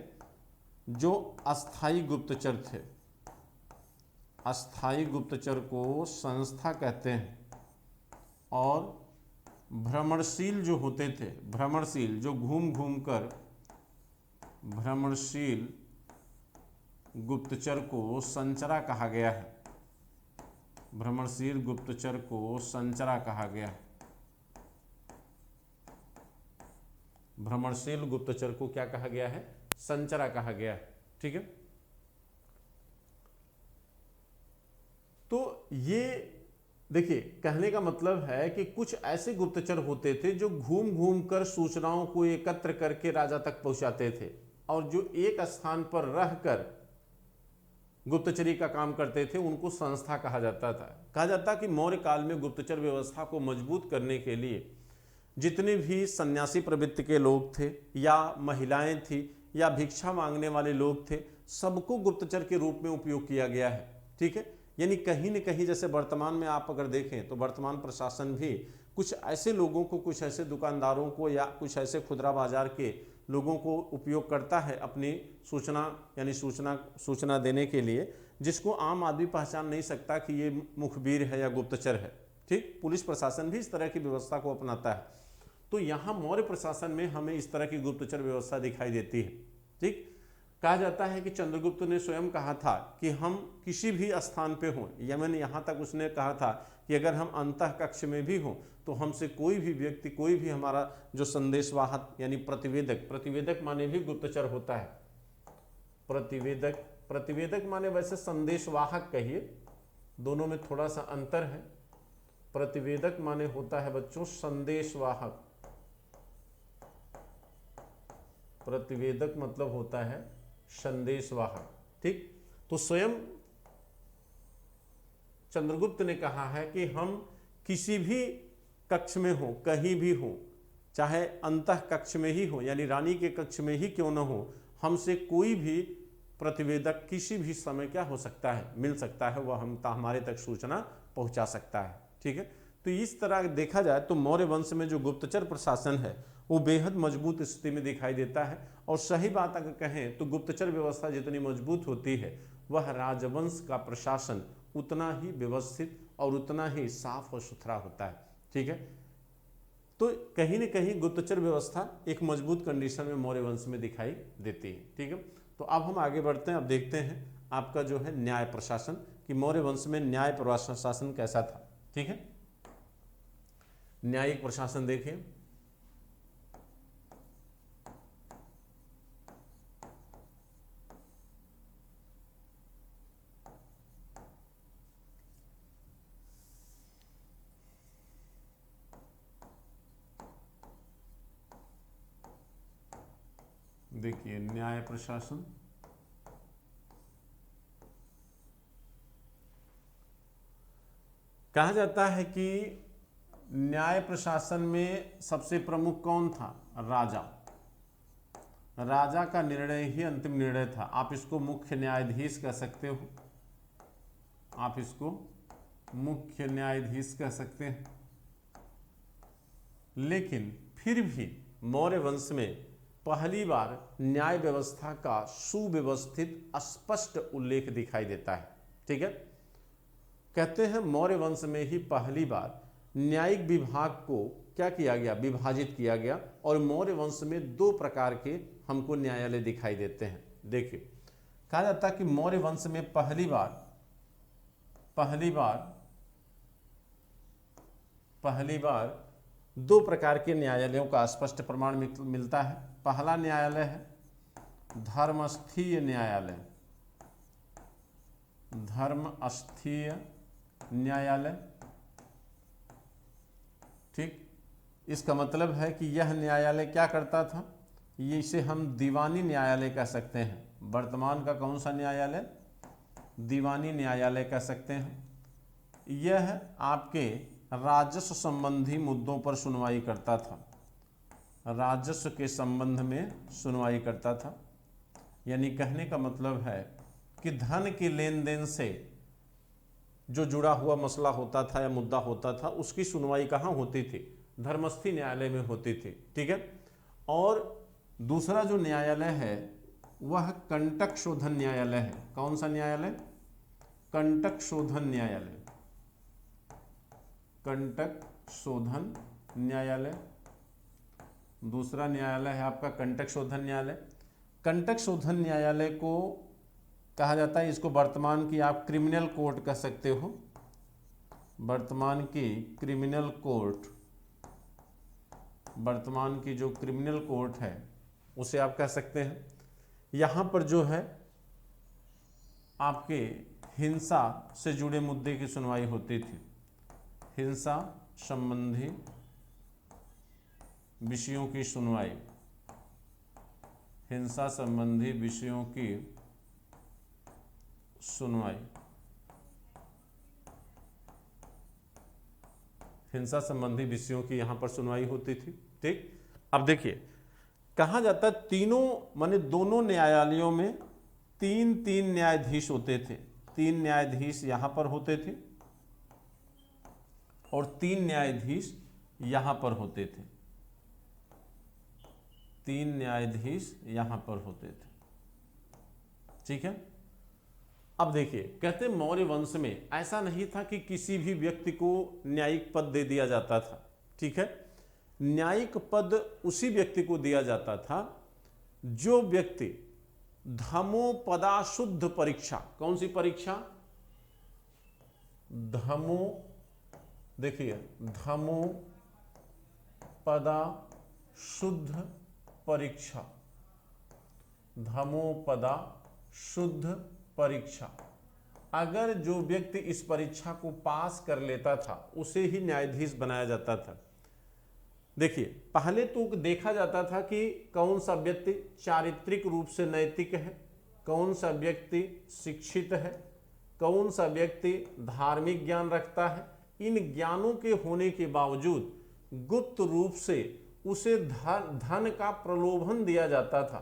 जो अस्थाई गुप्तचर थे। अस्थाई गुप्तचर को संस्था कहते हैं। और भ्रमणशील जो होते थे, भ्रमणशील जो घूम घूम कर, भ्रमणशील गुप्तचर को संचरा कहा गया है। भ्रमणशील गुप्तचर को संचरा कहा गया है। भ्रमणशील गुप्तचर को क्या कहा गया है? संचरा कहा गया है। ठीक है, तो ये देखिए कहने का मतलब है कि कुछ ऐसे गुप्तचर होते थे जो घूम घूम कर सूचनाओं को एकत्र करके राजा तक पहुंचाते थे, और जो एक स्थान पर रहकर गुप्तचरी का काम करते थे उनको संस्था कहा जाता था। कहा जाता कि मौर्य काल में गुप्तचर व्यवस्था को मजबूत करने के लिए जितने भी सन्यासी प्रवृत्ति के लोग थे, या महिलाएं थी, या भिक्षा मांगने वाले लोग थे, सबको गुप्तचर के रूप में उपयोग किया गया है। ठीक है, यानी कहीं न कहीं जैसे वर्तमान में आप अगर देखें तो वर्तमान प्रशासन भी कुछ ऐसे लोगों को, कुछ ऐसे दुकानदारों को या कुछ ऐसे खुदरा बाजार के लोगों को उपयोग करता है अपनी सूचना यानी सूचना देने के लिए, जिसको आम आदमी पहचान नहीं सकता कि ये मुखबिर है या गुप्तचर है। ठीक, पुलिस प्रशासन भी इस तरह की व्यवस्था को अपनाता है। तो यहाँ मौर्य प्रशासन में हमें इस तरह की गुप्तचर व्यवस्था दिखाई देती है। ठीक, कहा जाता है कि चंद्रगुप्त ने स्वयं कहा था कि हम किसी भी स्थान पे हों, यमन यहाँ तक उसने कहा था कि अगर हम अंतः कक्ष में भी हों तो हमसे कोई भी व्यक्ति, कोई भी हमारा जो संदेशवाहक यानी प्रतिवेदक माने भी गुप्तचर होता है। प्रतिवेदक माने वैसे संदेशवाहक कहिए, दोनों में थोड़ा सा अंतर है। प्रतिवेदक माने होता है बच्चों संदेशवाहक, प्रतिवेदक मतलब होता है संदेशवाहक। ठीक, तो स्वयं चंद्रगुप्त ने कहा है कि हम किसी भी कक्ष में हो, कहीं भी हो, चाहे अंतः कक्ष में ही हो यानी रानी के कक्ष में ही क्यों न हो, हमसे कोई भी प्रतिवेदक किसी भी समय क्या हो सकता है, मिल सकता है, वह हमारे तक सूचना पहुंचा सकता है। ठीक है, तो इस तरह देखा जाए तो मौर्य वंश में जो गुप्तचर प्रशासन है वो बेहद मजबूत स्थिति में दिखाई देता है। और सही बात अगर कहें तो गुप्तचर व्यवस्था जितनी मजबूत होती है वह राजवंश का प्रशासन उतना ही व्यवस्थित और उतना ही साफ और सुथरा होता है। ठीक है, तो कहीं न कहीं गुप्तचर व्यवस्था एक मजबूत कंडीशन में मौर्य वंश में दिखाई देती है। ठीक है, तो अब हम आगे बढ़ते हैं। अब देखते हैं आपका जो है न्याय प्रशासन, कि मौर्य वंश में न्याय प्रशासन कैसा था। ठीक है, न्यायिक प्रशासन देखिए, देखिए न्याय प्रशासन कहा जाता है कि न्याय प्रशासन में सबसे प्रमुख कौन था? राजा। राजा का निर्णय ही अंतिम निर्णय था। आप इसको मुख्य न्यायाधीश कह सकते हो, आप इसको मुख्य न्यायाधीश कह सकते हैं। लेकिन फिर भी मौर्य वंश में पहली बार न्याय व्यवस्था का सुव्यवस्थित स्पष्ट उल्लेख दिखाई देता है। ठीक है, कहते हैं मौर्य वंश में ही पहली बार न्यायिक विभाग को क्या किया गया? विभाजित किया गया। और मौर्य वंश में दो प्रकार के हमको न्यायालय दिखाई देते हैं। देखिए, कहा जाता है कि मौर्य वंश में पहली बार दो प्रकार के न्यायालयों का स्पष्ट प्रमाण मिलता है। पहला न्यायालय है धर्मस्थीय न्यायालय। धर्मस्थीय न्यायालय, ठीक, इसका मतलब है कि यह न्यायालय क्या करता था? ये इसे हम दीवानी न्यायालय कह सकते हैं। वर्तमान का कौन सा न्यायालय? दीवानी न्यायालय कह सकते हैं। यह आपके राजस्व संबंधी मुद्दों पर सुनवाई करता था। राजस्व के संबंध में सुनवाई करता था। यानी कहने का मतलब है कि धन के लेन देन से जो जुड़ा हुआ मसला होता था या मुद्दा होता था, उसकी सुनवाई कहाँ होती थी? धर्मस्थी न्यायालय में होती थी। ठीक है, और दूसरा जो न्यायालय है वह कंटक शोधन न्यायालय है। कौन सा न्यायालय? कंटक शोधन न्यायालय। कंटक शोधन न्यायालय दूसरा न्यायालय है आपका कंटक शोधन न्यायालय। कंटक शोधन न्यायालय को कहा जाता है, इसको वर्तमान की आप क्रिमिनल कोर्ट कह सकते हो। वर्तमान की क्रिमिनल कोर्ट, वर्तमान की जो क्रिमिनल कोर्ट है उसे आप कह सकते हैं। यहाँ पर जो है आपके हिंसा से जुड़े मुद्दे की सुनवाई होती थी। हिंसा संबंधी विषयों की सुनवाई, हिंसा संबंधी विषयों की सुनवाई, हिंसा संबंधी विषयों की यहाँ पर सुनवाई होती थी। ठीक, अब देखिए कहा जाता है तीनों माने दोनों न्यायालयों में तीन तीन न्यायाधीश होते थे, 3 न्यायाधीश यहां पर होते थे और 3 न्यायाधीश यहां पर होते थे, 3 न्यायाधीश यहां पर होते थे। ठीक है। अब देखिए, कहते मौर्य वंश में ऐसा नहीं था कि किसी भी व्यक्ति को न्यायिक पद दे दिया जाता था। ठीक है। न्यायिक पद उसी व्यक्ति को दिया जाता था जो व्यक्ति धमोपदा शुद्ध परीक्षा, कौन सी परीक्षा? देखिए धमोपदा शुद्ध परीक्षा, धमोपदा शुद्ध परीक्षा, अगर जो व्यक्ति इस परीक्षा को पास कर लेता था उसे ही न्यायाधीश बनाया जाता था। देखिए, पहले तो देखा जाता था कि कौन सा व्यक्ति चारित्रिक रूप से नैतिक है, कौन सा व्यक्ति शिक्षित है, कौन सा व्यक्ति धार्मिक ज्ञान रखता है। इन ज्ञानों के होने के बावजूद गुप्त रूप से उसे धन का प्रलोभन दिया जाता था।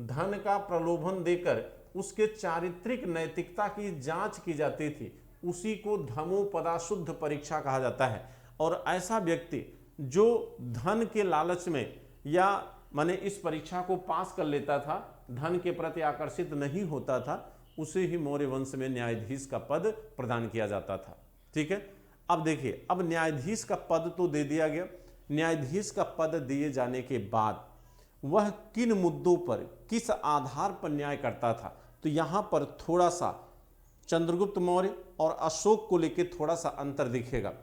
धन का प्रलोभन देकर उसके चारित्रिक नैतिकता की जांच की जाती थी। उसी को धमोपदा शुद्ध परीक्षा कहा जाता है। और ऐसा व्यक्ति जो धन के लालच में या माने इस परीक्षा को पास कर लेता था, धन के प्रति आकर्षित नहीं होता था, उसे ही मौर्य वंश में न्यायाधीश का पद प्रदान किया जाता था। ठीक है। अब देखिए, अब न्यायाधीश का पद तो दे दिया गया। न्यायाधीश का पद दिए जाने के बाद वह किन मुद्दों पर, किस आधार पर न्याय करता था, तो यहां पर थोड़ा सा चंद्रगुप्त मौर्य और अशोक को लेकर थोड़ा सा अंतर दिखेगा।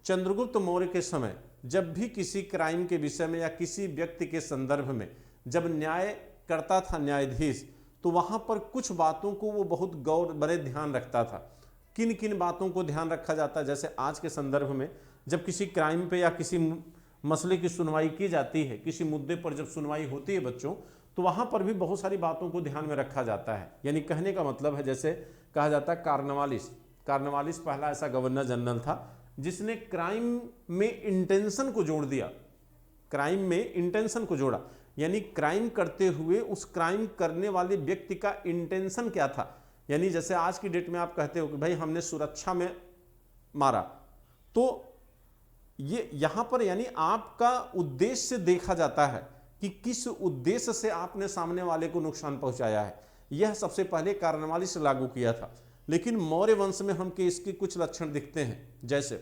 चंद्रगुप्त मौर्य के समय जब भी किसी क्राइम के विषय में या किसी व्यक्ति के संदर्भ में जब न्याय करता था न्यायाधीश, तो वहां पर कुछ बातों को वो बहुत गौर बड़े ध्यान रखता था। किन किन बातों को ध्यान रखा जाता है? जैसे आज के संदर्भ में जब किसी क्राइम पे या किसी मसले की सुनवाई की जाती है, किसी मुद्दे पर जब सुनवाई होती है बच्चों, तो वहां पर भी बहुत सारी बातों को ध्यान में रखा जाता है। यानी कहने का मतलब है, जैसे कहा जाता है कार्नवालिस पहला ऐसा गवर्नर जनरल था जिसने क्राइम में इंटेंशन को जोड़ दिया, क्राइम में इंटेंशन को जोड़ा। यानी क्राइम करते हुए उस क्राइम करने वाले व्यक्ति का इंटेंशन क्या था। यानी जैसे आज की डेट में आप कहते हो कि भाई हमने सुरक्षा में मारा, तो ये यहां पर यानी आपका उद्देश्य देखा जाता है कि किस उद्देश्य से आपने सामने वाले को नुकसान पहुंचाया है। यह सबसे पहले कार्नवालिस लागू किया था। लेकिन मौर्य वंश में हमको इसके कुछ लक्षण दिखते हैं। जैसे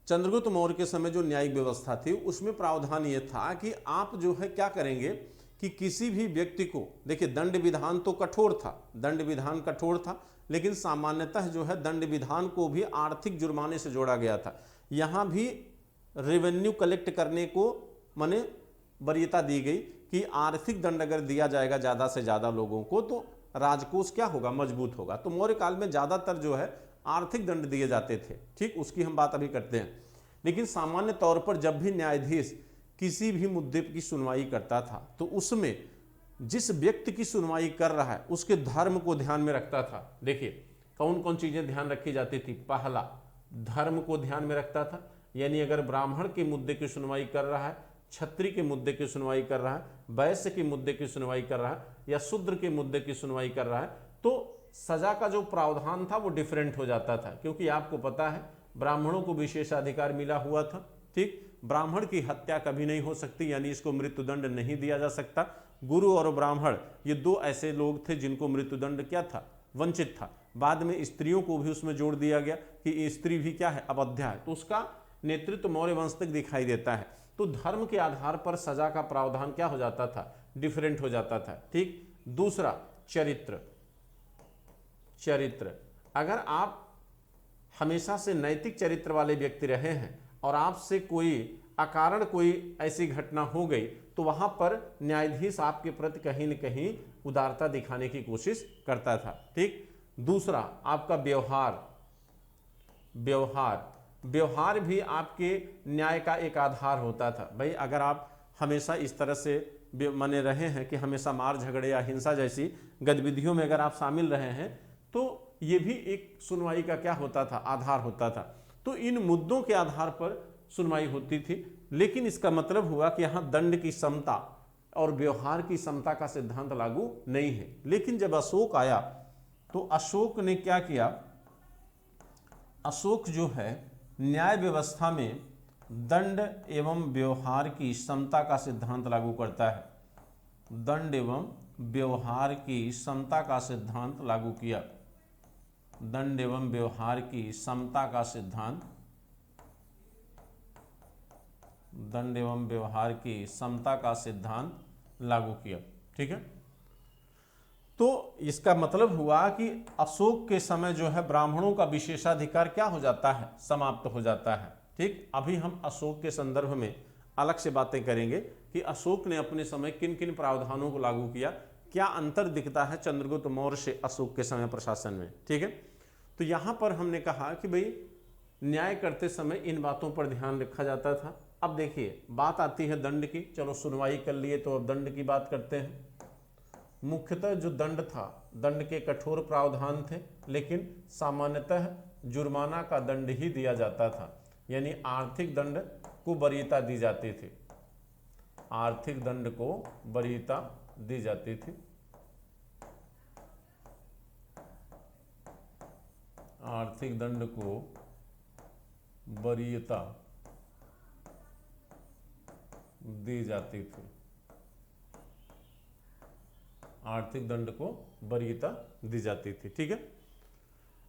चंद्रगुप्त मौर्य के समय जो न्यायिक व्यवस्था थी उसमें प्रावधान यह था कि आप जो है क्या करेंगे कि किसी भी व्यक्ति को, देखिए दंड विधान तो कठोर था, दंड विधान कठोर था, लेकिन सामान्यतः जो है दंड विधान को भी आर्थिक जुर्माने से जोड़ा गया था। यहाँ भी रेवेन्यू कलेक्ट करने को माने वरीयता दी गई कि आर्थिक दंड अगर दिया जाएगा ज़्यादा से ज़्यादा लोगों को तो राजकोष क्या होगा, मजबूत होगा। तो मौर्य काल में ज़्यादातर जो है आर्थिक दंड दिए जाते थे। ठीक, उसकी हम बात अभी करते हैं। लेकिन सामान्य तौर पर जब भी न्यायाधीश किसी भी मुद्दे की सुनवाई करता था तो उसमें जिस व्यक्ति की सुनवाई कर रहा है उसके धर्म को ध्यान में रखता था। देखिए कौन कौन चीजें ध्यान रखी जाती थी। पहला, धर्म को ध्यान में रखता था। यानी अगर ब्राह्मण के मुद्दे की सुनवाई कर रहा है, क्षत्रिय के मुद्दे की सुनवाई कर रहा है, वैश्य के मुद्दे की सुनवाई कर रहा है या शूद्र के मुद्दे की सुनवाई कर रहा है, तो सजा का जो प्रावधान था वो डिफरेंट हो जाता था। क्योंकि आपको पता है ब्राह्मणों को विशेषाधिकार मिला हुआ था। ठीक, ब्राह्मण की हत्या कभी नहीं हो सकती, यानी इसको मृत्युदंड नहीं दिया जा सकता। गुरु और ब्राह्मण ये दो ऐसे लोग थे जिनको मृत्युदंड क्या था, वंचित था। बाद में स्त्रियों को भी उसमें जोड़ दिया गया कि स्त्री भी क्या है, अवध्या है, तो उसका नेतृत्व मौर्य वंश तक दिखाई देता है। तो धर्म के आधार पर सजा का प्रावधान क्या हो जाता था, डिफरेंट हो जाता था। ठीक, दूसरा चरित्र। चरित्र, अगर आप हमेशा से नैतिक चरित्र वाले व्यक्ति रहे हैं और आपसे कोई अकारण कोई ऐसी घटना हो गई तो वहां पर न्यायाधीश आपके प्रति कहीं न कहीं उदारता दिखाने की कोशिश करता था। ठीक, दूसरा आपका व्यवहार। व्यवहार व्यवहार भी आपके न्याय का एक आधार होता था। भाई अगर आप हमेशा इस तरह से बने रहे हैं कि हमेशा मार झगड़े या हिंसा जैसी गतिविधियों में अगर आप शामिल रहे हैं तो ये भी एक सुनवाई का क्या होता था, आधार होता था। तो इन मुद्दों के आधार पर सुनवाई होती थी। लेकिन इसका मतलब हुआ कि यहाँ दंड की समता और व्यवहार की समता का सिद्धांत लागू नहीं है। लेकिन जब अशोक आया तो अशोक ने क्या किया, अशोक जो है न्याय व्यवस्था में दंड एवं व्यवहार की समता का सिद्धांत लागू करता है। दंड एवं व्यवहार की समता का सिद्धांत लागू किया। दंड एवं व्यवहार की समता का सिद्धांत, दंड एवं व्यवहार की समता का सिद्धांत लागू किया। ठीक है, तो इसका मतलब हुआ कि अशोक के समय जो है ब्राह्मणों का विशेषाधिकार क्या हो जाता है, समाप्त हो जाता है। ठीक, अभी हम अशोक के संदर्भ में अलग से बातें करेंगे कि अशोक ने अपने समय किन किन प्रावधानों को लागू किया, क्या अंतर दिखता है चंद्रगुप्त मौर्य से अशोक के समय प्रशासन में। ठीक है, तो यहां पर हमने कहा कि भाई न्याय करते समय इन बातों पर ध्यान रखा जाता था। अब देखिए बात आती है दंड की, चलो सुनवाई कर लिए तो अब दंड की बात करते हैं। मुख्यतः जो दंड था, दंड के कठोर प्रावधान थे, लेकिन सामान्यतः जुर्माना का दंड ही दिया जाता था, यानी आर्थिक दंड को वरीयता दी जाती थी। आर्थिक दंड को वरीयता दी जाती थी। आर्थिक दंड को वरीयता दी जाती थी। आर्थिक दंड को वरीयता दी जाती थी। ठीक है,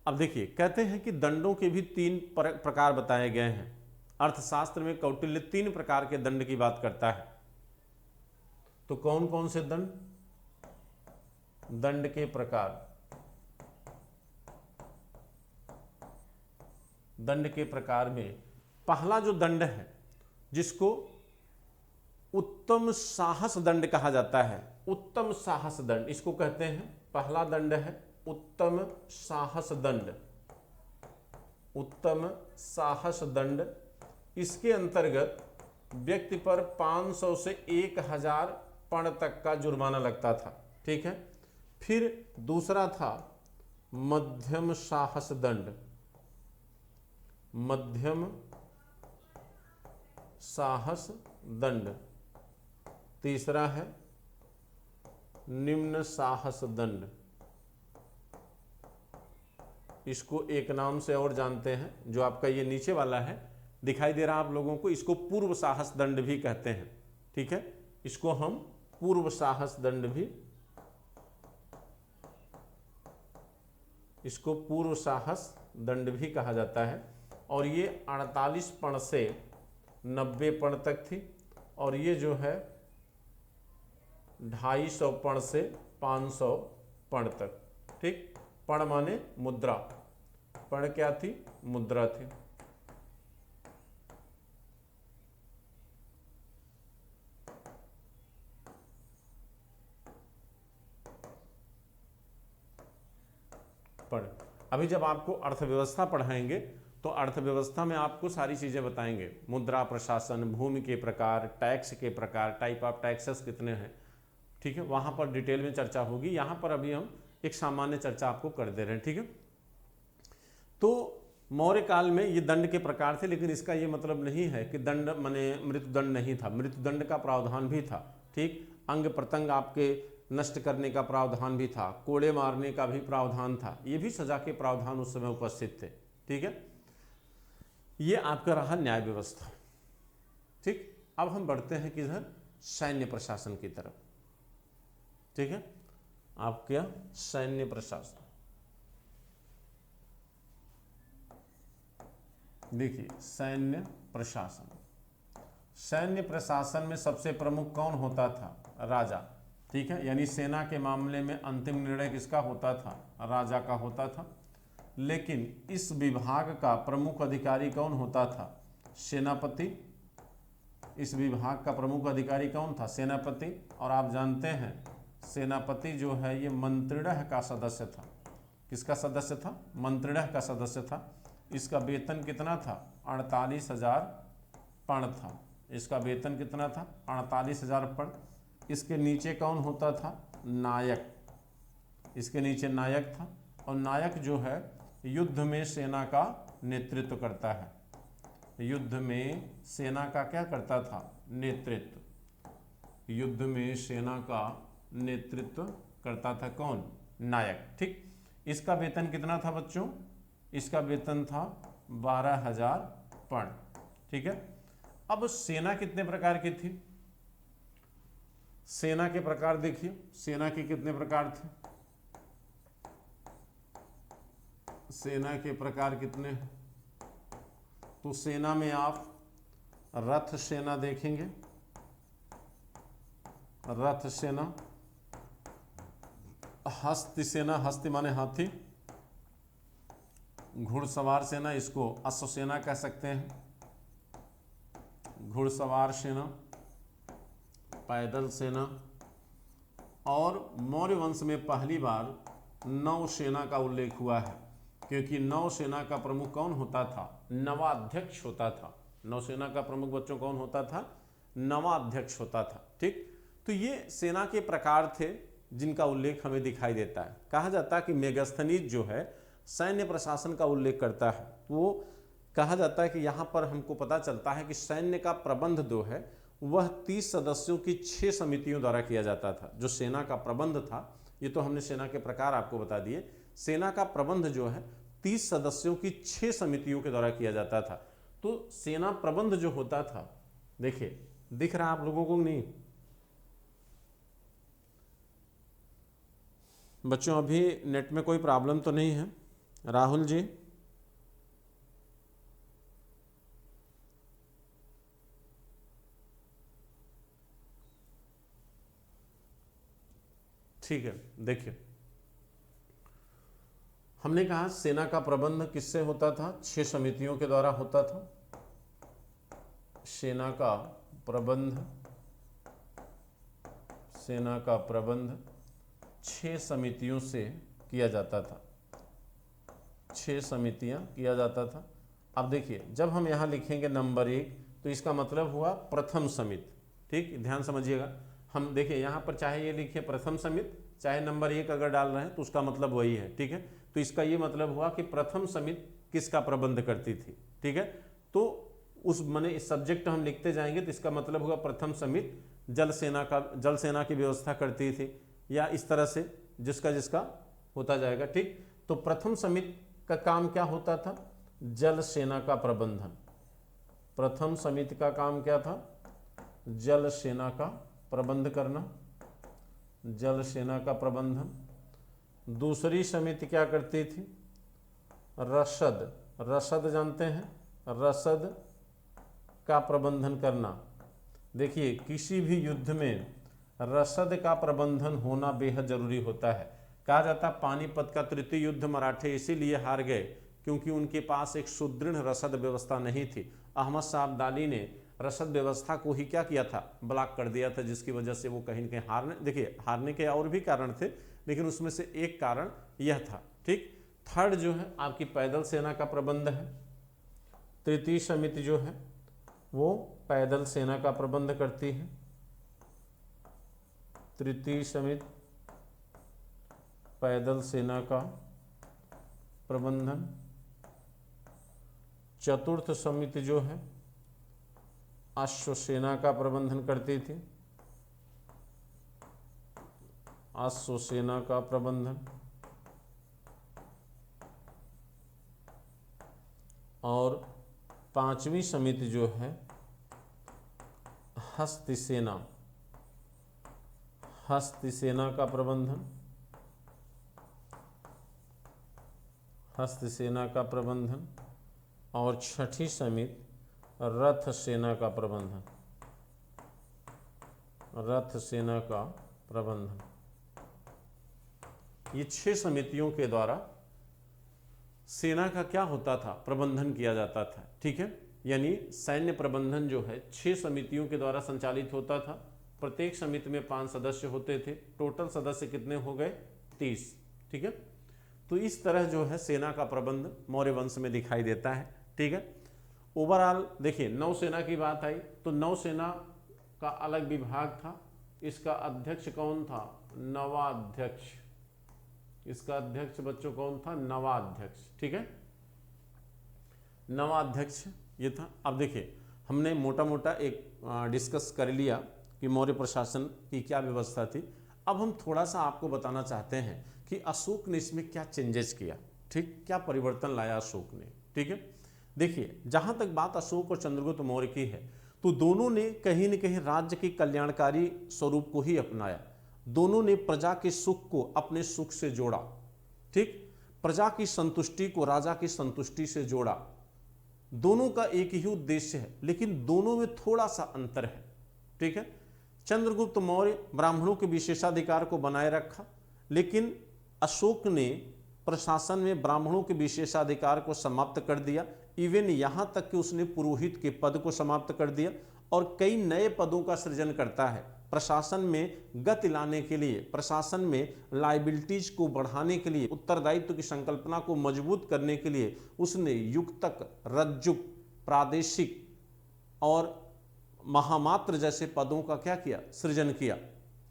अब देखिए कहते हैं कि दंडों के भी 3 प्रकार बताए गए हैं। अर्थशास्त्र में कौटिल्य 3 प्रकार के दंड की बात करता है। तो कौन कौन से दंड, दंड के प्रकार, दंड के प्रकार में पहला जो दंड है जिसको उत्तम साहस दंड कहा जाता है, उत्तम साहस दंड इसको कहते हैं। पहला दंड है उत्तम साहस दंड। उत्तम साहस दंड, इसके अंतर्गत व्यक्ति पर 500 से 1000 पण तक का जुर्माना लगता था। ठीक है, फिर दूसरा था मध्यम साहस दंड। मध्यम साहस दंड। तीसरा है निम्न साहस दंड। इसको एक नाम से और जानते हैं, जो आपका ये नीचे वाला है दिखाई दे रहा आप लोगों को, इसको पूर्व साहस दंड भी कहते हैं। ठीक है, इसको हम पूर्व साहस दंड भी, इसको पूर्व साहस दंड भी कहा जाता है। और ये 48 पण से 90 पण तक थी, और ये जो है 250 पण से 500 पण तक। ठीक, पण माने मुद्रा, पण क्या थी, मुद्रा थी। पण अभी जब आपको अर्थव्यवस्था पढ़ाएंगे तो अर्थव्यवस्था में आपको सारी चीजें बताएंगे, मुद्रा प्रशासन, भूमि के प्रकार, टैक्स के प्रकार, टाइप ऑफ टैक्सेस कितने हैं। ठीक है, वहां पर डिटेल में चर्चा होगी। यहां पर अभी हम एक सामान्य चर्चा आपको कर दे रहे हैं। ठीक है, तो मौर्य काल में ये दंड के प्रकार थे, लेकिन इसका ये मतलब नहीं है कि दंड माने मृत्युदंड नहीं था। मृत्युदंड का प्रावधान भी था। ठीक, अंग प्रत्यंग आपके नष्ट करने का प्रावधान भी था, कोड़े मारने का भी प्रावधान था, ये भी सजा के प्रावधान उस समय उपस्थित थे। ठीक है, ये आपका रहा न्याय व्यवस्था। ठीक, अब हम बढ़ते हैं किधर, सैन्य प्रशासन की तरफ। ठीक है, आपका सैन्य प्रशासन। देखिए सैन्य प्रशासन, सैन्य प्रशासन में सबसे प्रमुख कौन होता था, राजा। ठीक है, यानी सेना के मामले में अंतिम निर्णय किसका होता था, राजा का होता था। लेकिन इस विभाग का प्रमुख अधिकारी कौन होता था, सेनापति। इस विभाग का प्रमुख अधिकारी कौन था, सेनापति। और आप जानते हैं सेनापति जो है ये मंत्रिणः का सदस्य था। किसका सदस्य था, मंत्रिणः का सदस्य था। इसका वेतन कितना था, 48,000 पण था। इसका वेतन कितना था, 48,000 पण। इसके नीचे कौन होता था, नायक। इसके नीचे नायक था, और नायक जो है युद्ध में सेना का नेतृत्व करता है। युद्ध में सेना का क्या करता था, नेतृत्व। युद्ध में सेना का नेतृत्व करता था कौन? नायक। ठीक, इसका वेतन कितना था बच्चों? इसका वेतन था 12,000 पण। ठीक है, अब सेना कितने प्रकार की थी? सेना के प्रकार देखिए, सेना के कितने प्रकार थे? सेना के प्रकार कितने? तो सेना में आप रथ सेना देखेंगे, रथ सेना, हस्ती सेना, हस्ती माने हाथी, घुड़सवार सेना, इसको अश्वसेना कह सकते हैं, घुड़सवार सेना, पैदल सेना, और मौर्य वंश में पहली बार नौसेना का उल्लेख हुआ है, क्योंकि नौसेना का प्रमुख कौन होता था? नवाध्यक्ष होता था। नौसेना का प्रमुख बच्चों कौन होता था? नवाध्यक्ष होता था। ठीक, तो ये सेना के प्रकार थे जिनका उल्लेख हमें दिखाई देता है। कहा जाता है कि मेगास्थनीज जो है सैन्य प्रशासन का उल्लेख करता है, वो कहा जाता है कि यहाँ पर हमको पता चलता है कि सैन्य का प्रबंध जो है वह 30 सदस्यों की 6 समितियों द्वारा किया जाता था। जो सेना का प्रबंध था, ये तो हमने सेना के प्रकार आपको बता दिए, सेना का प्रबंध जो है 30 सदस्यों की 6 समितियों के द्वारा किया जाता था। तो सेना प्रबंध जो होता था, देखिए दिख रहा आप लोगों को नहीं बच्चों? अभी नेट में कोई प्रॉब्लम तो नहीं है? राहुल जी, ठीक है। देखिए, हमने कहा सेना का प्रबंध किससे होता था? 6 समितियों के द्वारा होता था। सेना का प्रबंध, सेना का प्रबंध 6 समितियों से किया जाता था, 6 समितियां किया जाता था। अब देखिए, जब हम यहाँ लिखेंगे नंबर 1, तो इसका मतलब हुआ प्रथम समिति। ठीक, ध्यान समझिएगा। हम देखिए यहाँ पर चाहे ये लिखिए प्रथम समिति, चाहे नंबर 1 अगर डाल रहे हैं तो उसका मतलब वही है। ठीक है, तो इसका ये मतलब हुआ कि प्रथम समिति किसका प्रबंध करती थी। ठीक है, तो उस माने इस सब्जेक्ट हम लिखते जाएंगे तो इसका मतलब हुआ प्रथम समिति जल सेना की व्यवस्था करती थी, या इस तरह से जिसका जिसका होता जाएगा। ठीक, तो प्रथम समिति का काम क्या होता था? जल सेना का प्रबंधन। प्रथम समिति का काम क्या था? जल सेना का प्रबंध करना, जल सेना का प्रबंधन। दूसरी समिति क्या करती थी? रसद, रसद जानते हैं? रसद का प्रबंधन करना। देखिए, किसी भी युद्ध में रसद का प्रबंधन होना बेहद जरूरी होता है। कहा जाता पानीपत का तृतीय युद्ध मराठे इसीलिए हार गए क्योंकि उनके पास एक सुदृढ़ रसद व्यवस्था नहीं थी। अहमद शाह अब्दाली ने रसद व्यवस्था को ही क्या किया था? ब्लॉक कर दिया था, जिसकी वजह से वो कहीं न कहीं हारने के और भी कारण थे, लेकिन उसमें से एक कारण यह था। ठीक, थर्ड जो है आपकी पैदल सेना का प्रबंध है। तृतीय समिति जो है वो पैदल सेना का प्रबंध करती है। तृतीय समिति पैदल सेना का प्रबंधन। चतुर्थ समिति जो है अश्वसेना का प्रबंधन करती थी, अश्वसेना का प्रबंधन। और पांचवी समिति जो है हस्ती सेना, हस्ती सेना का प्रबंधन, हस्ती सेना का प्रबंधन। और छठी समिति रथ सेना का प्रबंधन, रथ सेना का प्रबंधन। ये 6 समितियों के द्वारा सेना का क्या होता था? प्रबंधन किया जाता था। ठीक है, यानी सैन्य प्रबंधन जो है 6 समितियों के द्वारा संचालित होता था। प्रत्येक समिति में 5 सदस्य होते थे। टोटल सदस्य कितने हो गए? 30। ठीक है, तो इस तरह जो है सेना का प्रबंध मौर्य वंश में दिखाई देता है। ठीक है, ओवरऑल देखिए नौसेना की बात आई तो नौसेना का अलग विभाग था। इसका अध्यक्ष कौन था? नवाध्यक्ष। इसका अध्यक्ष बच्चों कौन था? नवाध्यक्ष। ठीक है, नवाध्यक्ष ये था। अब देखिए हमने मोटा मोटा एक डिस्कस कर लिया कि मौर्य प्रशासन की क्या व्यवस्था थी। अब हम थोड़ा सा आपको बताना चाहते हैं कि अशोक ने इसमें क्या चेंजेस किया, ठीक, क्या परिवर्तन लाया अशोक ने। ठीक है, देखिए जहां तक बात अशोक और चंद्रगुप्त मौर्य की है तो दोनों ने कहीं न कहीं राज्य के कल्याणकारी स्वरूप को ही अपनाया। दोनों ने प्रजा के सुख को अपने सुख से जोड़ा, ठीक, प्रजा की संतुष्टि को राजा की संतुष्टि से जोड़ा। दोनों का एक ही उद्देश्य है, लेकिन दोनों में थोड़ा सा अंतर है। ठीक है, चंद्रगुप्त मौर्य ब्राह्मणों के विशेषाधिकार को बनाए रखा, लेकिन अशोक ने प्रशासन में ब्राह्मणों के विशेषाधिकार को समाप्त कर दिया। इवन यहां तक कि उसने पुरोहित के पद को समाप्त कर दिया और कई नए पदों का सृजन करता है। प्रशासन में गति लाने के लिए, प्रशासन में लाइबिलिटीज को बढ़ाने के लिए, उत्तरदायित्व की संकल्पना को मजबूत करने के लिए उसने युक्तक, रज्जुक, प्रादेशिक और महामात्र जैसे पदों का क्या किया, सृजन किया।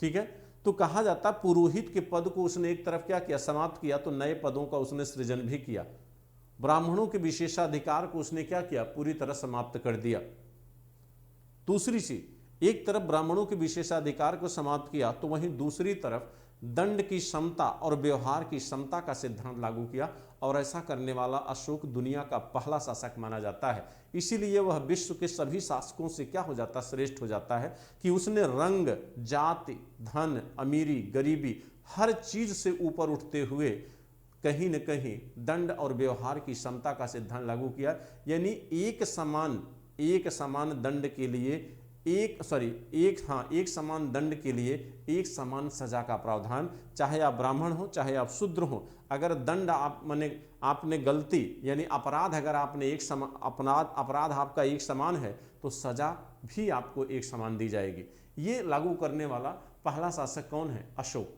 ठीक है, तो कहा जाता पुरोहित के पद को उसने एक तरफ क्या किया, समाप्त किया, तो नए पदों का उसने सृजन भी किया। ब्राह्मणों के विशेषाधिकार को उसने क्या किया, पूरी तरह समाप्त कर दिया। दूसरी चीज, एक तरफ ब्राह्मणों के विशेषाधिकार को समाप्त किया तो वहीं दूसरी तरफ दंड की समता और व्यवहार की समता का सिद्धांत लागू किया, और ऐसा करने वाला अशोक दुनिया का पहला शासक माना जाता है। इसीलिए वह विश्व के सभी शासकों से क्या हो जाता, श्रेष्ठ हो जाता है कि उसने रंग, जाति, धन, अमीरी, गरीबी हर चीज से ऊपर उठते हुए कहीं न कहीं दंड और व्यवहार की समता का सिद्धांत लागू किया। यानी एक समान दंड के लिए एक समान दंड के लिए एक समान सजा का प्रावधान, चाहे आप ब्राह्मण हो चाहे आप शूद्र हो। अगर दंड आपने गलती यानी अपराध अगर आपने अपराध आपका एक समान है तो सजा भी आपको एक समान दी जाएगी। ये लागू करने वाला पहला शासक कौन है, अशोक।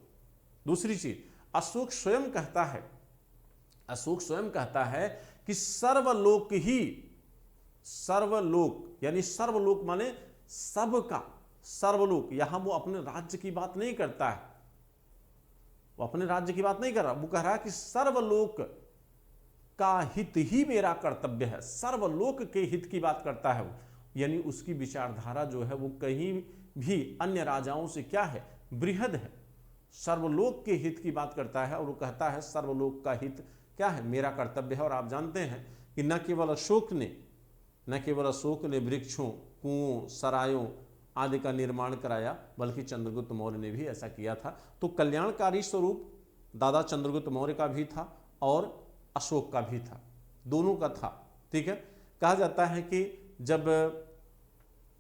दूसरी चीज, अशोक स्वयं कहता है कि सर्वलोक यानी सर्वलोक माने सबका, सर्वलोक। यहां वो अपने राज्य की बात नहीं करता है, वो अपने राज्य की बात नहीं कर रहा, वो कह रहा है कि सर्वलोक का हित ही मेरा कर्तव्य है। सर्वलोक के हित की बात करता है वो, यानी उसकी विचारधारा जो है वो कहीं भी अन्य राजाओं से क्या है, बृहद है। सर्वलोक के हित की बात करता है और वो कहता है सर्वलोक का हित क्या है, मेरा कर्तव्य है। और आप जानते हैं कि न केवल अशोक ने वृक्षों, कुओं, सरायों आदि का निर्माण कराया, बल्कि चंद्रगुप्त मौर्य ने भी ऐसा किया था। तो कल्याणकारी स्वरूप दादा चंद्रगुप्त मौर्य का भी था और अशोक का भी था, दोनों का था। ठीक है, कहा जाता है कि जब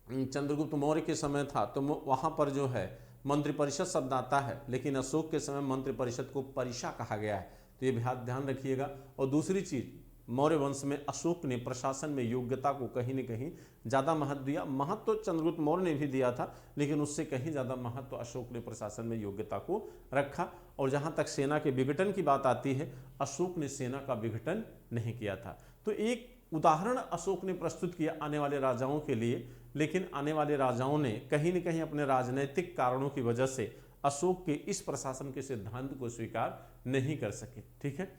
चंद्रगुप्त मौर्य के समय था तो वहां पर जो है मंत्रिपरिषद शब्द आता है, लेकिन अशोक के समय मंत्रिपरिषद को परिषा कहा गया है, तो ये ध्यान रखिएगा। और दूसरी चीज, मौर्य वंश में अशोक ने प्रशासन में योग्यता को कहीं न कहीं ज़्यादा महत्व दिया। महत्व तो चंद्रगुप्त मौर्य ने भी दिया था, लेकिन उससे कहीं ज़्यादा महत्व अशोक ने प्रशासन में योग्यता को रखा। और जहाँ तक सेना के विघटन की बात आती है, अशोक ने सेना का विघटन नहीं किया था। तो एक उदाहरण अशोक ने प्रस्तुत किया आने वाले राजाओं के लिए, लेकिन आने वाले राजाओं ने कहीं न कहीं अपने राजनैतिक कारणों की वजह से अशोक के इस प्रशासन के सिद्धांत को स्वीकार नहीं कर सके। ठीक है,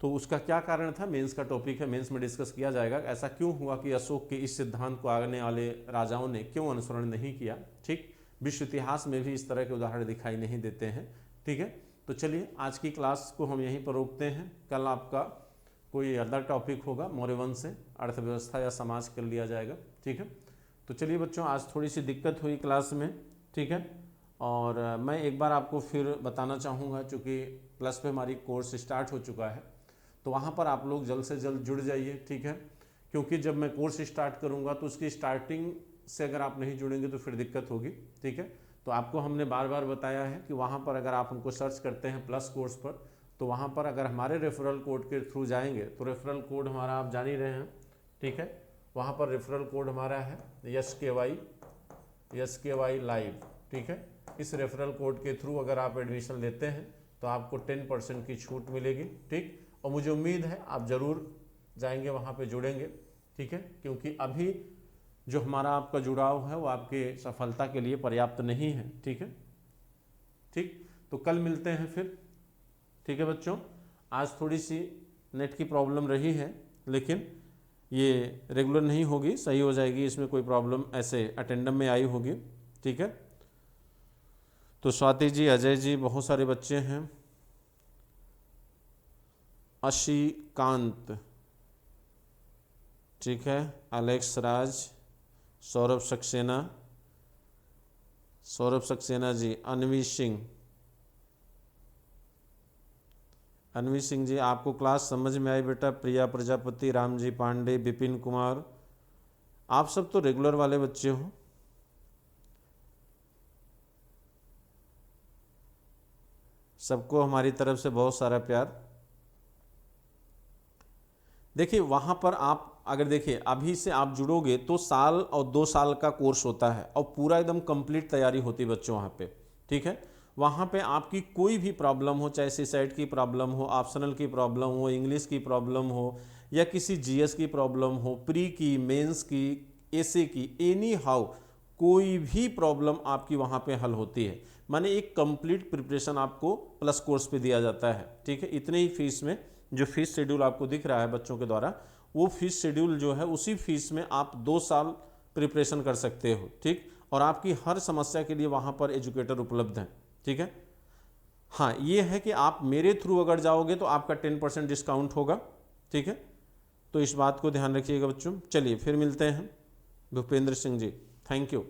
तो उसका क्या कारण था, मेंस का टॉपिक है, मेंस में डिस्कस किया जाएगा। ऐसा क्यों हुआ कि अशोक के इस सिद्धांत को आने वाले राजाओं ने क्यों अनुसरण नहीं किया। ठीक, विश्व इतिहास में भी इस तरह के उदाहरण दिखाई नहीं देते हैं। ठीक है, तो चलिए आज की क्लास को हम यहीं पर रोकते हैं। कल आपका कोई अदर टॉपिक होगा, मौर्य वंश से अर्थव्यवस्था या समाज कर लिया जाएगा। ठीक है, तो चलिए बच्चों, आज थोड़ी सी दिक्कत हुई क्लास में। ठीक है, और मैं एक बार आपको फिर बताना चाहूँगा, चूँकि प्लस पे हमारी कोर्स स्टार्ट हो चुका है, तो वहाँ पर आप लोग जल्द से जल्द जुड़ जाइए। ठीक है, क्योंकि जब मैं कोर्स स्टार्ट करूँगा तो उसकी स्टार्टिंग से अगर आप नहीं जुड़ेंगे तो फिर दिक्कत होगी। ठीक है, तो आपको हमने बार बार बताया है कि वहाँ पर अगर आप हमको सर्च करते हैं प्लस कोर्स पर, तो वहाँ पर अगर हमारे रेफरल कोड के थ्रू जाएंगे तो रेफरल कोड हमारा आप जान ही रहे हैं। ठीक है, वहाँ पर रेफरल कोड हमारा है SKY लाइव। ठीक है, इस रेफरल कोड के थ्रू अगर आप एडमिशन लेते हैं तो आपको 10% की छूट मिलेगी। ठीक, और मुझे उम्मीद है आप ज़रूर जाएंगे वहाँ पे, जुड़ेंगे। ठीक है, क्योंकि अभी जो हमारा आपका जुड़ाव है वो आपके सफलता के लिए पर्याप्त नहीं है। ठीक है, ठीक, तो कल मिलते हैं फिर। ठीक है बच्चों, आज थोड़ी सी नेट की प्रॉब्लम रही है, लेकिन ये रेगुलर नहीं होगी, सही हो जाएगी। इसमें कोई प्रॉब्लम ऐसे अटेंडम में आई होगी ठीक है। तो स्वाति जी, अजय जी, बहुत सारे बच्चे हैं। अशिकांत, ठीक है, अलेक्स राज, सौरभ सक्सेना जी, अनवी सिंह जी, आपको क्लास समझ में आई बेटा? प्रिया प्रजापति, रामजी पांडे, विपिन कुमार, आप सब तो रेगुलर वाले बच्चे हो। सबको हमारी तरफ से बहुत सारा प्यार। देखिए वहाँ पर आप अगर देखिए अभी से आप जुड़ोगे तो साल और 2 साल का कोर्स होता है और पूरा एकदम कंप्लीट तैयारी होती है बच्चों वहाँ पे, ठीक है। वहाँ पे आपकी कोई भी प्रॉब्लम हो, चाहे सीसाइड की प्रॉब्लम हो, ऑप्शनल की प्रॉब्लम हो, इंग्लिश की प्रॉब्लम हो, या किसी जीएस की प्रॉब्लम हो, प्री की, मेंस की, एसए की, एनी हाउ कोई भी प्रॉब्लम आपकी वहाँ पे हल होती है। माने एक कंप्लीट प्रिपरेशन आपको प्लस कोर्स पे दिया जाता है, ठीक है। इतने ही फीस में, जो फीस शेड्यूल आपको दिख रहा है बच्चों के द्वारा, वो फीस शेड्यूल जो है उसी फीस में आप 2 साल प्रिपरेशन कर सकते हो, ठीक। और आपकी हर समस्या के लिए वहाँ पर एजुकेटर उपलब्ध हैं, ठीक है। हाँ, ये है कि आप मेरे थ्रू अगर जाओगे तो आपका 10% डिस्काउंट होगा, ठीक है। तो इस बात को ध्यान रखिएगा बच्चों। चलिए फिर मिलते हैं। Bhupendra Singh ji, thank you.